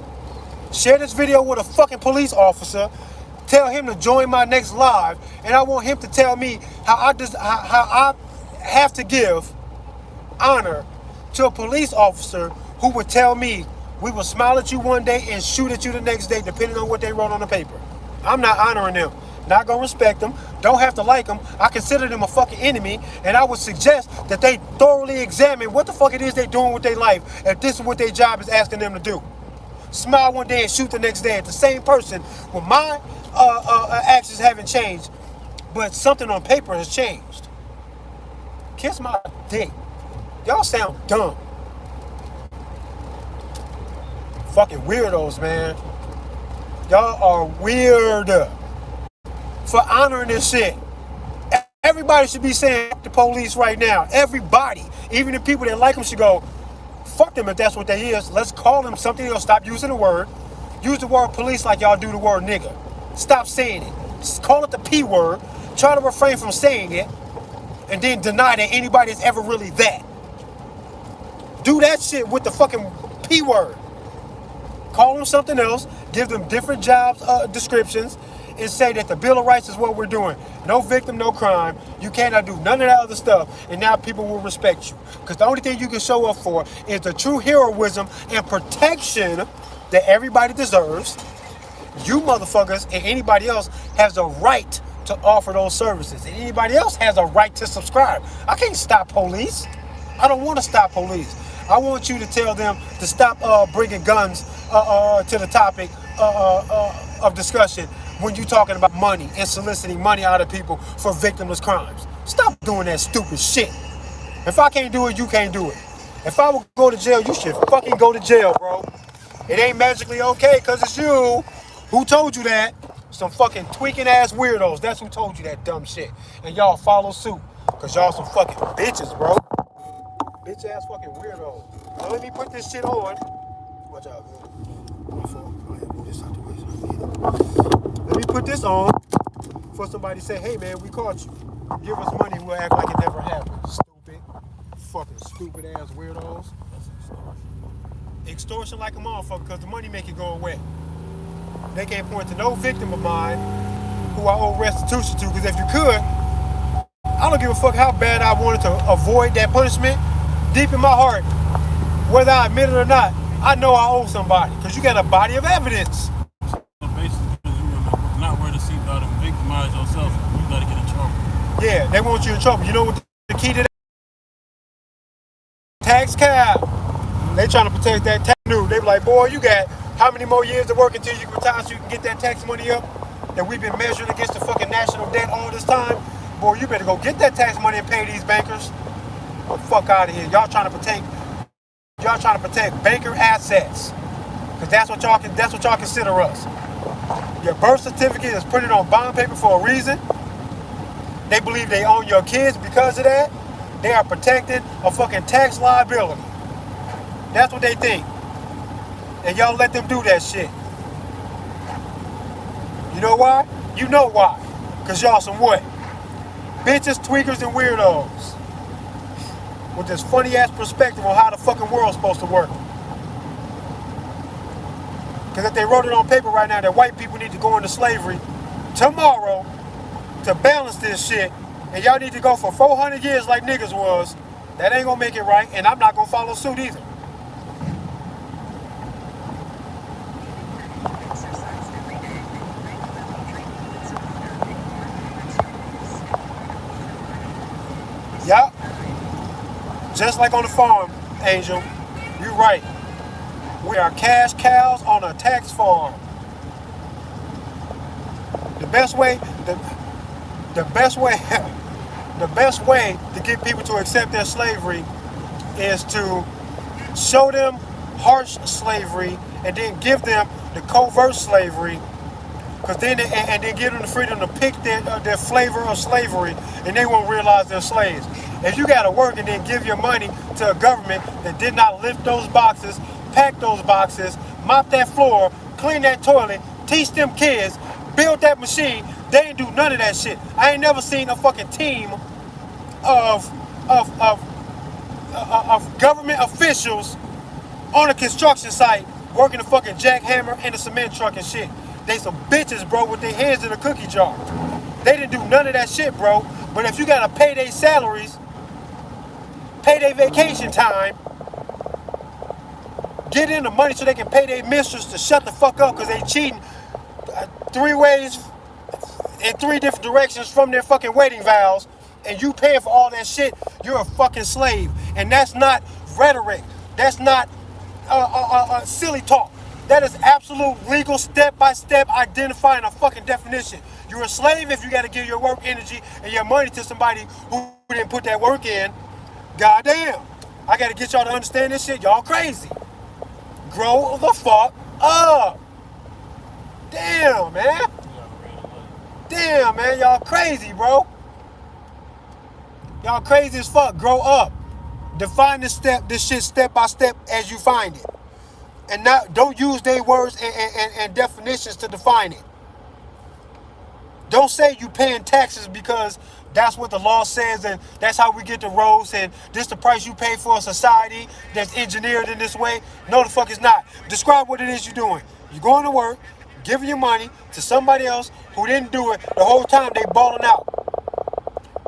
Share this video with a fucking police officer. Tell him to join my next live. And I want him to tell me how I have to give honor to a police officer who would tell me we will smile at you one day and shoot at you the next day, depending on what they wrote on the paper. I'm not honoring them. Not gonna respect them. Don't have to like them. I consider them a fucking enemy, and I would suggest that they thoroughly examine what the fuck it is they're doing with their life if this is what their job is asking them to do. Smile one day and shoot the next day at the same person when my actions haven't changed, but something on paper has changed. Kiss my dick. Y'all sound dumb. Fucking weirdos, man. Y'all are weird for honoring this shit. Everybody should be saying fuck the police right now. Everybody. Even the people that like them should go, fuck them if that's what they is. Let's call them something else. Stop using the word. Use the word police like y'all do the word nigga. Stop saying it. Just call it the P word. Try to refrain from saying it. And then deny that anybody is ever really that. Do that shit with the fucking P word. Call them something else. Give them different jobs descriptions. And say that the Bill of Rights is what we're doing. No victim, no crime. You cannot do none of that other stuff. And now people will respect you. Because the only thing you can show up for is the true heroism and protection that everybody deserves. You motherfuckers and anybody else has a right to offer those services. And anybody else has a right to subscribe. I can't stop police. I don't want to stop police. I want you to tell them to stop bringing guns to the topic of discussion when you're talking about money and soliciting money out of people for victimless crimes. Stop doing that stupid shit. If I can't do it, you can't do it. If I would go to jail, you should fucking go to jail, bro. It ain't magically okay because it's you. Who told you that? Some fucking tweaking ass weirdos. That's who told you that dumb shit. And y'all follow suit because y'all some fucking bitches, bro. Bitch ass fucking weirdos. Now let me put this shit on. Watch out, man. My fault. Go ahead, move this out the way so I can get it. Let me put this on for somebody to say, hey man, we caught you. Give us money, we'll act like it never happened. Stupid. Fucking stupid ass weirdos. Extortion like a motherfucker because the money make it go away. They can't point to no victim of mine who I owe restitution to, because if you could, I don't give a fuck how bad I wanted to avoid that punishment. Deep in my heart, whether I admit it or not, I know I owe somebody because you got a body of evidence. So basically, victimize yourself. You gotta get in trouble. Yeah, they want you in trouble. You know what the key to that? Tax cap. They trying to protect that tax new. They be like, boy, you got how many more years to work until you retire so you can get that tax money up that we've been measuring against the fucking national debt all this time? Boy, you better go get that tax money and pay these bankers. Oh, fuck out of here. Y'all trying to protect banker assets. Cause that's what y'all consider us. Your birth certificate is printed on bond paper for a reason. They believe they own your kids because of that. They are protecting a fucking tax liability. That's what they think. And y'all let them do that shit. You know why? You know why. Cause y'all some what? Bitches, tweakers, and weirdos. With this funny ass perspective on how the fucking world's supposed to work. Because if they wrote it on paper right now that white people need to go into slavery tomorrow to balance this shit, and y'all need to go for 400 years like niggas was, that ain't gonna make it right, and I'm not gonna follow suit either. Yup. Just like on the farm, Angel, you're right. We are cash cows on a tax farm. The best way, the best way, the best way to get people to accept their slavery is to show them harsh slavery and then give them the covert slavery, because then and then give them the freedom to pick their flavor of slavery, and they won't realize they're slaves. If you gotta work and then give your money to a government that did not lift those boxes, pack those boxes, mop that floor, clean that toilet, teach them kids, build that machine, they ain't do none of that shit. I ain't never seen a fucking team of government officials on a construction site working a fucking jackhammer and a cement truck and shit. They some bitches, bro, with their hands in a cookie jar. They didn't do none of that shit, bro. But if you gotta pay their salaries, pay their vacation time, get in the money so they can pay their mistress to shut the fuck up because they cheating 3 ways in 3 different directions from their fucking wedding vows, and you paying for all that shit, you're a fucking slave. And that's not rhetoric. That's not silly talk. That is absolute legal step-by-step identifying a fucking definition. You're a slave if you got to give your work energy and your money to somebody who didn't put that work in. Goddamn. I got to get y'all to understand this shit. Y'all crazy. Grow the fuck up. Damn, man. Damn, man. Y'all crazy, bro. Y'all crazy as fuck. Grow up. Define this shit step by step as you find it. And don't use their words and definitions to define it. Don't say you paying taxes because that's what the law says and that's how we get the roads and this the price you pay for a society that's engineered in this way. No, the fuck it's not. Describe what it is you're doing. You're going to work, giving your money to somebody else who didn't do it the whole time they balling out.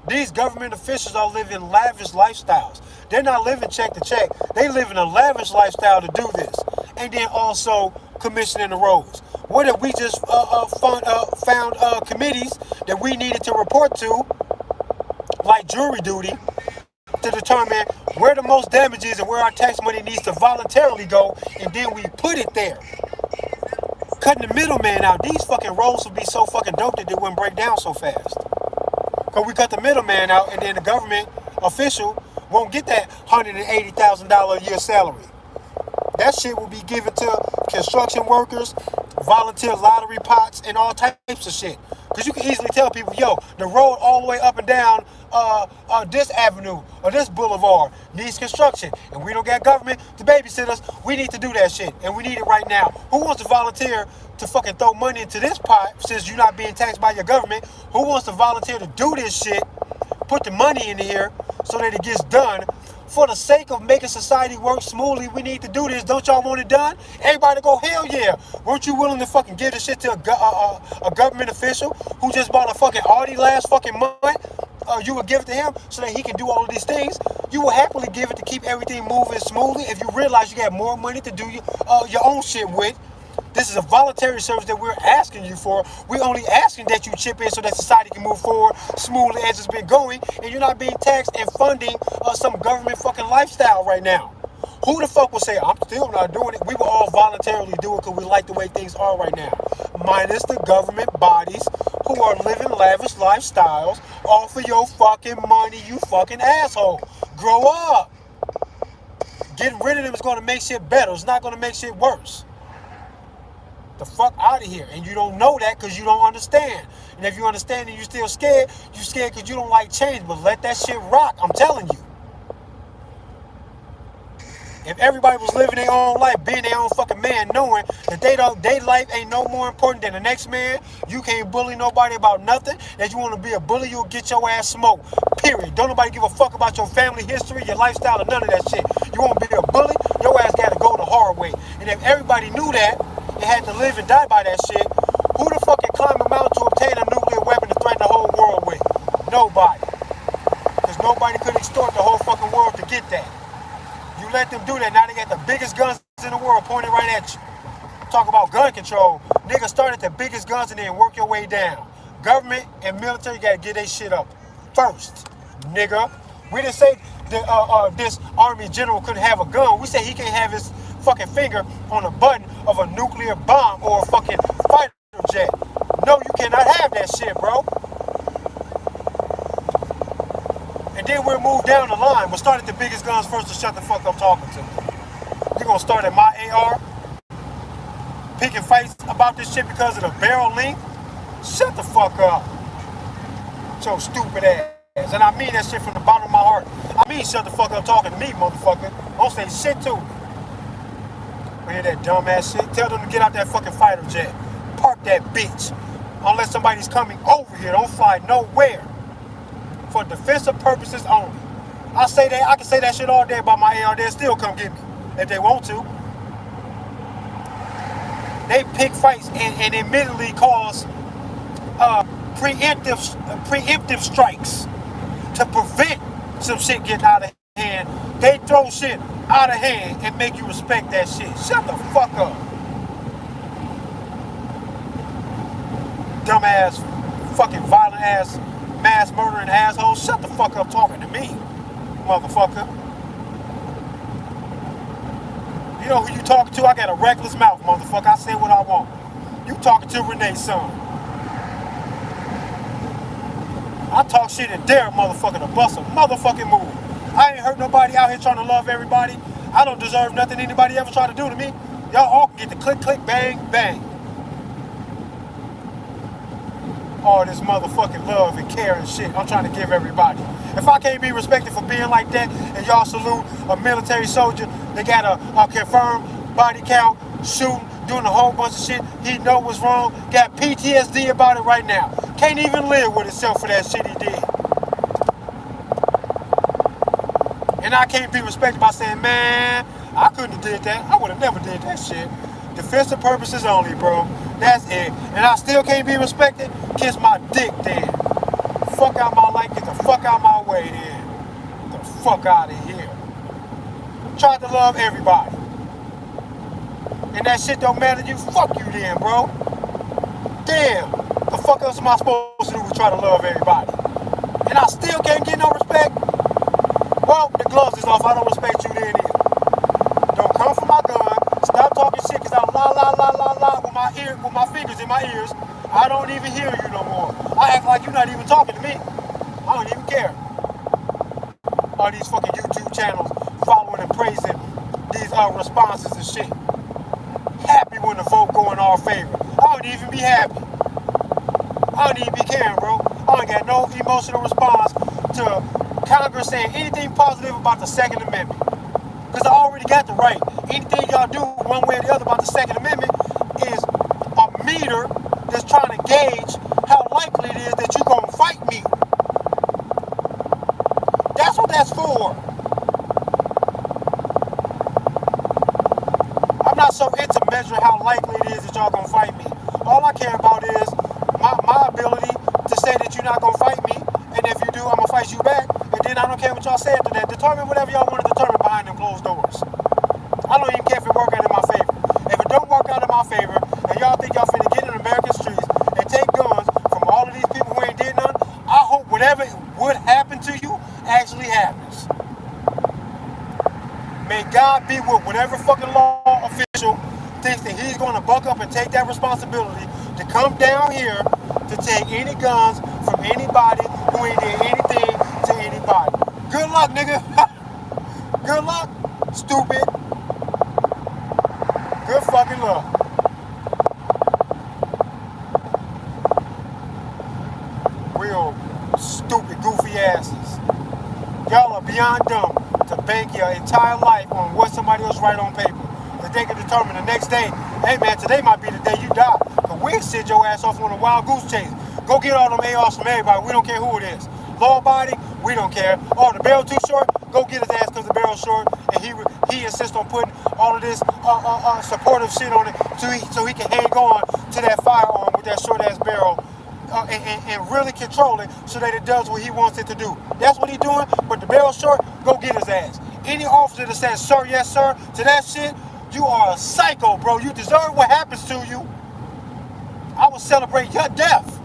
These government officials are living lavish lifestyles. They're not living check to check. They live in a lavish lifestyle to do this. And then also commissioning the roads. What if we just found committees that we needed to report to, like jury duty, to determine where the most damage is and where our tax money needs to voluntarily go, and then we put it there. Cutting the middleman out. These fucking roads would be so fucking dope that they wouldn't break down so fast. Because we cut the middleman out, and then the government official won't get that $180,000 a year salary. That shit will be given to construction workers, volunteer lottery pots, and all types of shit. Because you can easily tell people, yo, the road all the way up and down this avenue or this boulevard needs construction. And we don't got government to babysit us. We need to do that shit. And we need it right now. Who wants to volunteer to fucking throw money into this pot since you're not being taxed by your government? Who wants to volunteer to do this shit? Put the money in here so that it gets done. For the sake of making society work smoothly, we need to do this. Don't y'all want it done? Everybody go, hell yeah. Weren't you willing to fucking give this shit to a government official who just bought a fucking Audi last fucking month? You would give it to him so that he can do all of these things. You will happily give it to keep everything moving smoothly if you realize you got more money to do your own shit with. This is a voluntary service that we're asking you for. We're only asking that you chip in so that society can move forward smoothly as it's been going, and you're not being taxed and funding some government fucking lifestyle right now. Who the fuck will say, I'm still not doing it? We will all voluntarily do it because we like the way things are right now. Minus the government bodies who are living lavish lifestyles off of your fucking money, you fucking asshole. Grow up. Getting rid of them is going to make shit better. It's not going to make shit worse. The fuck out of here. And you don't know that because you don't understand. And if you understand and you're still scared, you're scared because you don't like change. But let that shit rock. I'm telling you. If everybody was living their own life, being their own fucking man, knowing that their life ain't no more important than the next man, you can't bully nobody about nothing. If you want to be a bully, you'll get your ass smoked. Period. Don't nobody give a fuck about your family history, your lifestyle, or none of that shit. You want to be a bully, your ass got to go the hard way. And if everybody knew that and had to live and die by that shit, who the fuck can climb a mountain to obtain a nuclear weapon to threaten the whole world with? Nobody. Because nobody could extort the whole fucking world to get that. You let them do that, now they got the biggest guns in the world pointed right at you. Talk about gun control. Niggas start at the biggest guns and then work your way down. Government and military gotta get their shit up first, nigga. We didn't say that this army general couldn't have a gun. We say he can't have his fucking finger on a button of a nuclear bomb or a fucking fighter jet. No, you cannot have that shit, bro. And then we'll move down the line. We'll start at the biggest guns first to shut the fuck up talking to me. You're gonna start at my AR, picking fights about this shit because of the barrel length? Shut the fuck up. Your stupid ass. And I mean that shit from the bottom of my heart. I mean shut the fuck up talking to me, motherfucker. Don't say shit to me. I hear that dumb ass shit. Tell them to get out that fucking fighter jet. Park that bitch. Unless somebody's coming over here. Don't fly nowhere. For defensive purposes only. I can say that shit all day about my AR. They'll still come get me if they want to. They pick fights and admittedly cause preemptive strikes to prevent some shit getting out of hand. They throw shit out of hand and make you respect that shit. Shut the fuck up. Dumbass, fucking violent ass, mass murdering asshole. Shut the fuck up talking to me, motherfucker. You know who you talking to? I got a reckless mouth, motherfucker. I say what I want. You talking to Renee's son. I talk shit and dare a motherfucker to bust a motherfucking move. I ain't hurt nobody out here trying to love everybody. I don't deserve nothing anybody ever try to do to me. Y'all all can get the click, click, bang, bang. All this motherfucking love and care and shit I'm trying to give everybody. If I can't be respected for being like that and y'all salute a military soldier, they got a confirmed body count, shooting, doing a whole bunch of shit, he know what's wrong, got PTSD about it right now. Can't even live with himself for that shit he did. And I can't be respected by saying, man, I couldn't have did that. I would have never did that shit. Defensive purposes only, bro. That's it. And I still can't be respected? Kiss my dick then. Fuck out my life, get the fuck out my way then. Get the fuck out of here. Try to love everybody. And that shit don't matter to you, fuck you then, bro. Damn. The fuck else am I supposed to do with try to love everybody? And I still can't get no respect? Well, the gloves is off, I don't respect you then either. Don't come for my gun. Stop talking shit, cause I'm la with my fingers in my ears. I don't even hear you no more. I act like you're not even talking to me. I don't even care. All these fucking YouTube channels following and praising these responses and shit. Happy when the vote go in our favor. I don't even be happy. I don't even be caring, bro. I don't got no emotional response to Congress saying anything positive about the Second Amendment. Because I already got the right. Anything y'all do one way or the other about the Second Amendment is a meter that's trying to gauge how likely it is that you're going to fight me. That's what that's for. I'm not so into measuring how likely it is that y'all going to fight me. All I care about is my ability to say that you're not going to fight me. And if you do, I'm going to fight you back. And then I don't care what y'all say after that. Determine whatever y'all want to determine behind them closed doors. I don't even care if it works out in my favor. If it don't work out in my favor, be with whatever fucking law official thinks that he's going to buck up and take that responsibility to come down here to take any guns from anybody who ain't did anything to anybody. Good luck, nigga. Good luck, stupid. Good fucking luck. Real stupid, goofy asses. Y'all are beyond dumb to bank your entire life on what somebody else write on paper. That they can determine the next day, hey man, today might be the day you die. But we'll send your ass off on a wild goose chase. Go get all them ARs from everybody. We don't care who it is. Law body, we don't care. Oh, the barrel too short? Go get his ass because the barrel's short. And he insists on putting all of this supportive shit on it so he can hang on to that firearm with that short ass barrel. And really control it so that it does what he wants it to do. That's what he's doing, but the barrel short, go get his ass. Any officer that says, sir, yes, sir, to that shit, you are a psycho, bro. You deserve what happens to you. I will celebrate your death.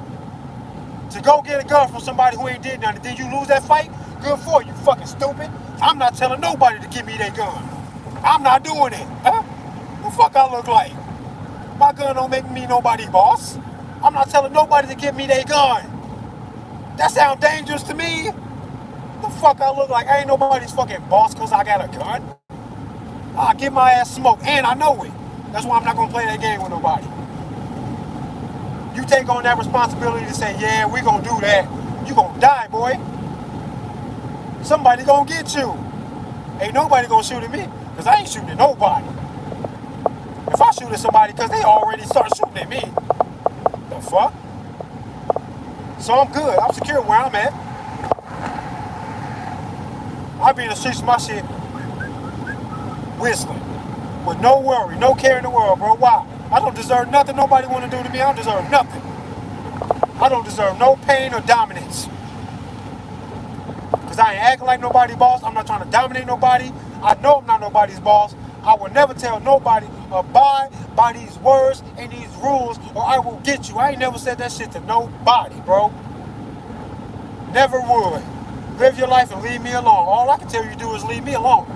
To go get a gun from somebody who ain't did nothing, then you lose that fight, good for you, fucking stupid. I'm not telling nobody to give me their gun. I'm not doing it. Huh? What the fuck I look like? My gun don't make me nobody's boss. I'm not telling nobody to give me their gun. That sounds dangerous to me. The fuck I look like? I ain't nobody's fucking boss because I got a gun. I'll get my ass smoked, and I know it. That's why I'm not gonna play that game with nobody. You take on that responsibility to say, yeah, we gonna do that. You gonna die, boy. Somebody gonna get you. Ain't nobody gonna shoot at me, because I ain't shooting at nobody. If I shoot at somebody because they already start shooting at me, the fuck? So I'm good. I'm secure where I'm at. I be in the streets of my shit whistling. With no worry, no care in the world, bro. Why? I don't deserve nothing nobody want to do to me. I don't deserve nothing. I don't deserve no pain or dominance. Because I ain't acting like nobody's boss. I'm not trying to dominate nobody. I know I'm not nobody's boss. I will never tell nobody, abide by these words and these rules or I will get you. I ain't never said that shit to nobody, bro. Never would. Live your life and leave me alone. All I can tell you to do is leave me alone.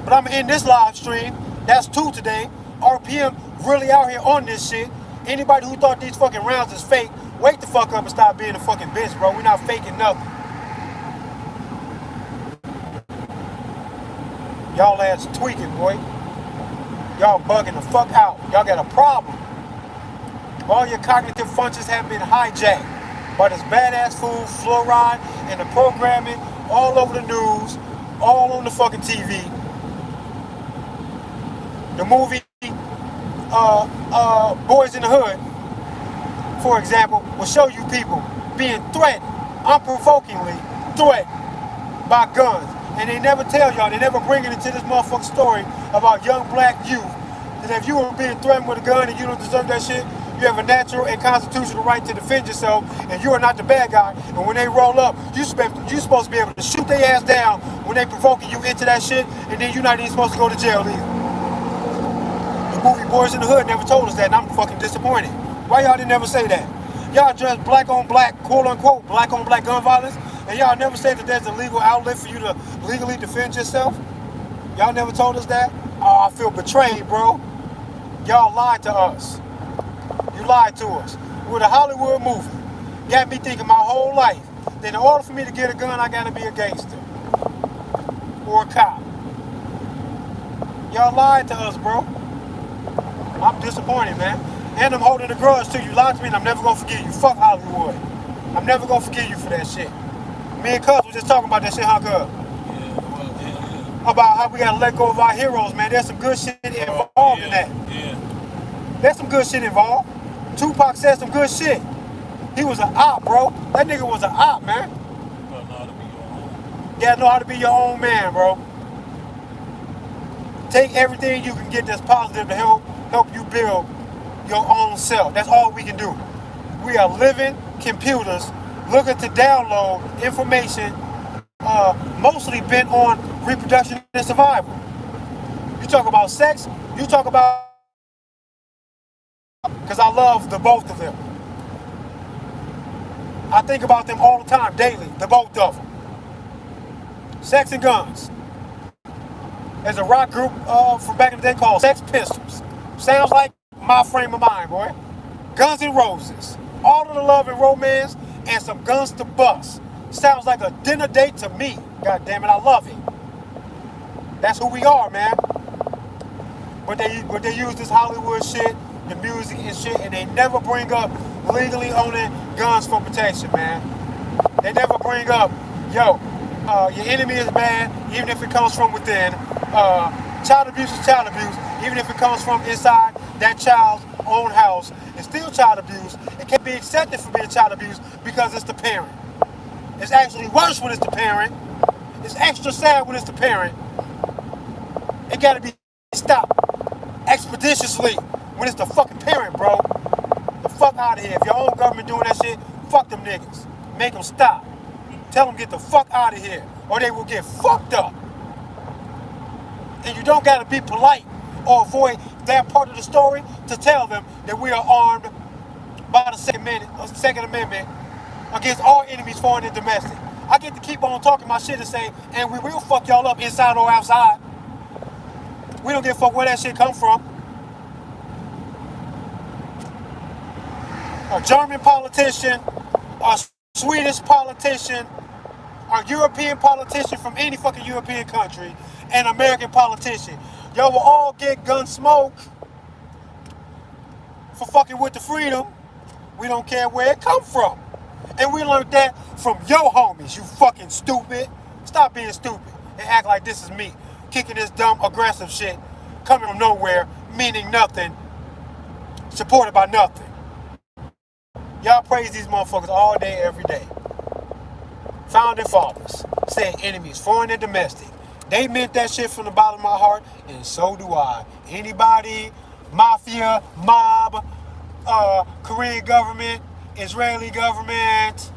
But I'm in this live stream. That's 2 today. RPM really out here on this shit. Anybody who thought these fucking rounds is fake, wake the fuck up and stop being a fucking bitch, bro. We're not faking nothing. Y'all ass tweaking, boy. Y'all bugging the fuck out. Y'all got a problem. All your cognitive functions have been hijacked by this badass food, fluoride, and the programming all over the news, all on the fucking TV. The movie Boys in the Hood, for example, will show you people being threatened, unprovokingly threatened by guns. And they never tell y'all, they never bring it into this motherfucking story about young black youth. That if you were being threatened with a gun and you don't deserve that shit, you have a natural and constitutional right to defend yourself, and you are not the bad guy. And when they roll up, you're supposed to be able to shoot their ass down when they provoking you into that shit, and then you're not even supposed to go to jail either. The movie Boys in the Hood never told us that, and I'm fucking disappointed. Why y'all didn't never say that? Y'all judge black on black, quote unquote, black on black gun violence, and y'all never said that there's a legal outlet for you to legally defend yourself? Y'all never told us that? Oh, I feel betrayed, bro. Y'all lied to us. You lied to us. With a Hollywood movie, got me thinking my whole life that in order for me to get a gun, I gotta be a gangster. Or a cop. Y'all lied to us, bro. I'm disappointed, man. And I'm holding a grudge to you. Lied to me and I'm never gonna forgive you. Fuck Hollywood. I'm never gonna forgive you for that shit. Me and Cuz was just talking about that shit, huh, Cuz? Yeah. About how we gotta let go of our heroes, man. There's some good shit involved in that. Yeah. There's some good shit involved. Tupac said some good shit. He was an op, bro. That nigga was an op, man. You gotta know how to be your own. You gotta know how to be your own man, bro. Take everything you can get that's positive to help you build your own self. That's all we can do. We are living computers looking to download information mostly bent on reproduction and survival. You talk about sex, you talk about, because I love the both of them. I think about them all the time, daily, the both of them. Sex and guns. There's a rock group from back in the day called Sex Pistols. Sounds like my frame of mind, boy. Guns N' Roses. All of the love and romance and some guns to bust. Sounds like a dinner date to me. God damn it, I love it. That's who we are, man. But they use this Hollywood shit, the music and shit, and they never bring up legally owning guns for protection, man. They never bring up, yo, your enemy is bad, even if it comes from within. Child abuse is child abuse, even if it comes from inside that child's own house. It's still child abuse. It can't be accepted for being child abuse because it's the parent. It's actually worse when it's the parent. It's extra sad when it's the parent. It gotta be stopped expeditiously when it's the fucking parent, bro. The fuck out of here. If your own government doing that shit, fuck them niggas. Make them stop. Tell them get the fuck out of here, or they will get fucked up. And you don't gotta be polite or avoid that part of the story to tell them that we are armed by the Second Amendment against all enemies, foreign and domestic. I get to keep on talking my shit and say, and we will fuck y'all up inside or outside. We don't give a fuck where that shit come from. A German politician, a Swedish politician, a European politician from any fucking European country, and American politician. Y'all will all get gun smoke for fucking with the freedom. We don't care where it come from. And we learned that from your homies, you fucking stupid. Stop being stupid and act like this is me. Kicking this dumb, aggressive shit, coming from nowhere, meaning nothing, supported by nothing. Y'all praise these motherfuckers all day, every day. Founding fathers said enemies, foreign and domestic. They meant that shit from the bottom of my heart, and so do I. Anybody, mafia, mob, Korean government, Israeli government,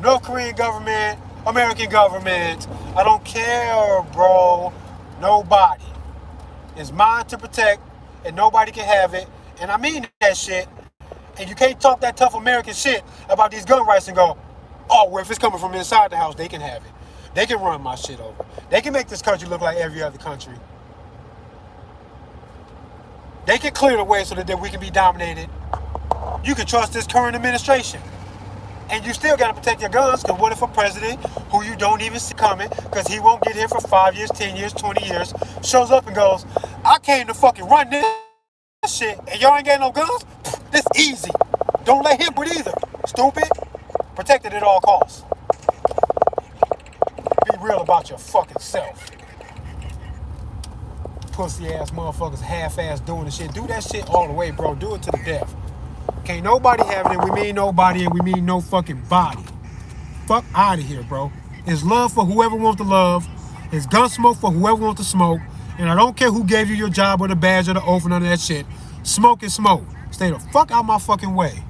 North Korean government, American government. I don't care, bro. Nobody. It's mine to protect, and nobody can have it. And I mean that shit. And you can't talk that tough American shit about these gun rights and go, oh, well, if it's coming from inside the house, they can have it. They can run my shit over. They can make this country look like every other country. They can clear the way so that we can be dominated. You can trust this current administration. And you still got to protect your guns, because what if a president who you don't even see coming, because he won't get here for 5 years, 10 years, 20 years, shows up and goes, I came to fucking run this shit, and y'all ain't got no guns? This easy. Don't let him breathe either. Stupid. Protect it at all costs. Be real about your fucking self. Pussy ass motherfuckers half-ass doing the shit. Do that shit all the way, bro. Do it to the death. Can't nobody have it, and we mean nobody, and we mean no fucking body. Fuck out of here, bro. It's love for whoever wants to love. It's gun smoke for whoever wants to smoke. And I don't care who gave you your job or the badge or the oath or none of that shit. Smoke is smoke. Stay the fuck out my fucking way.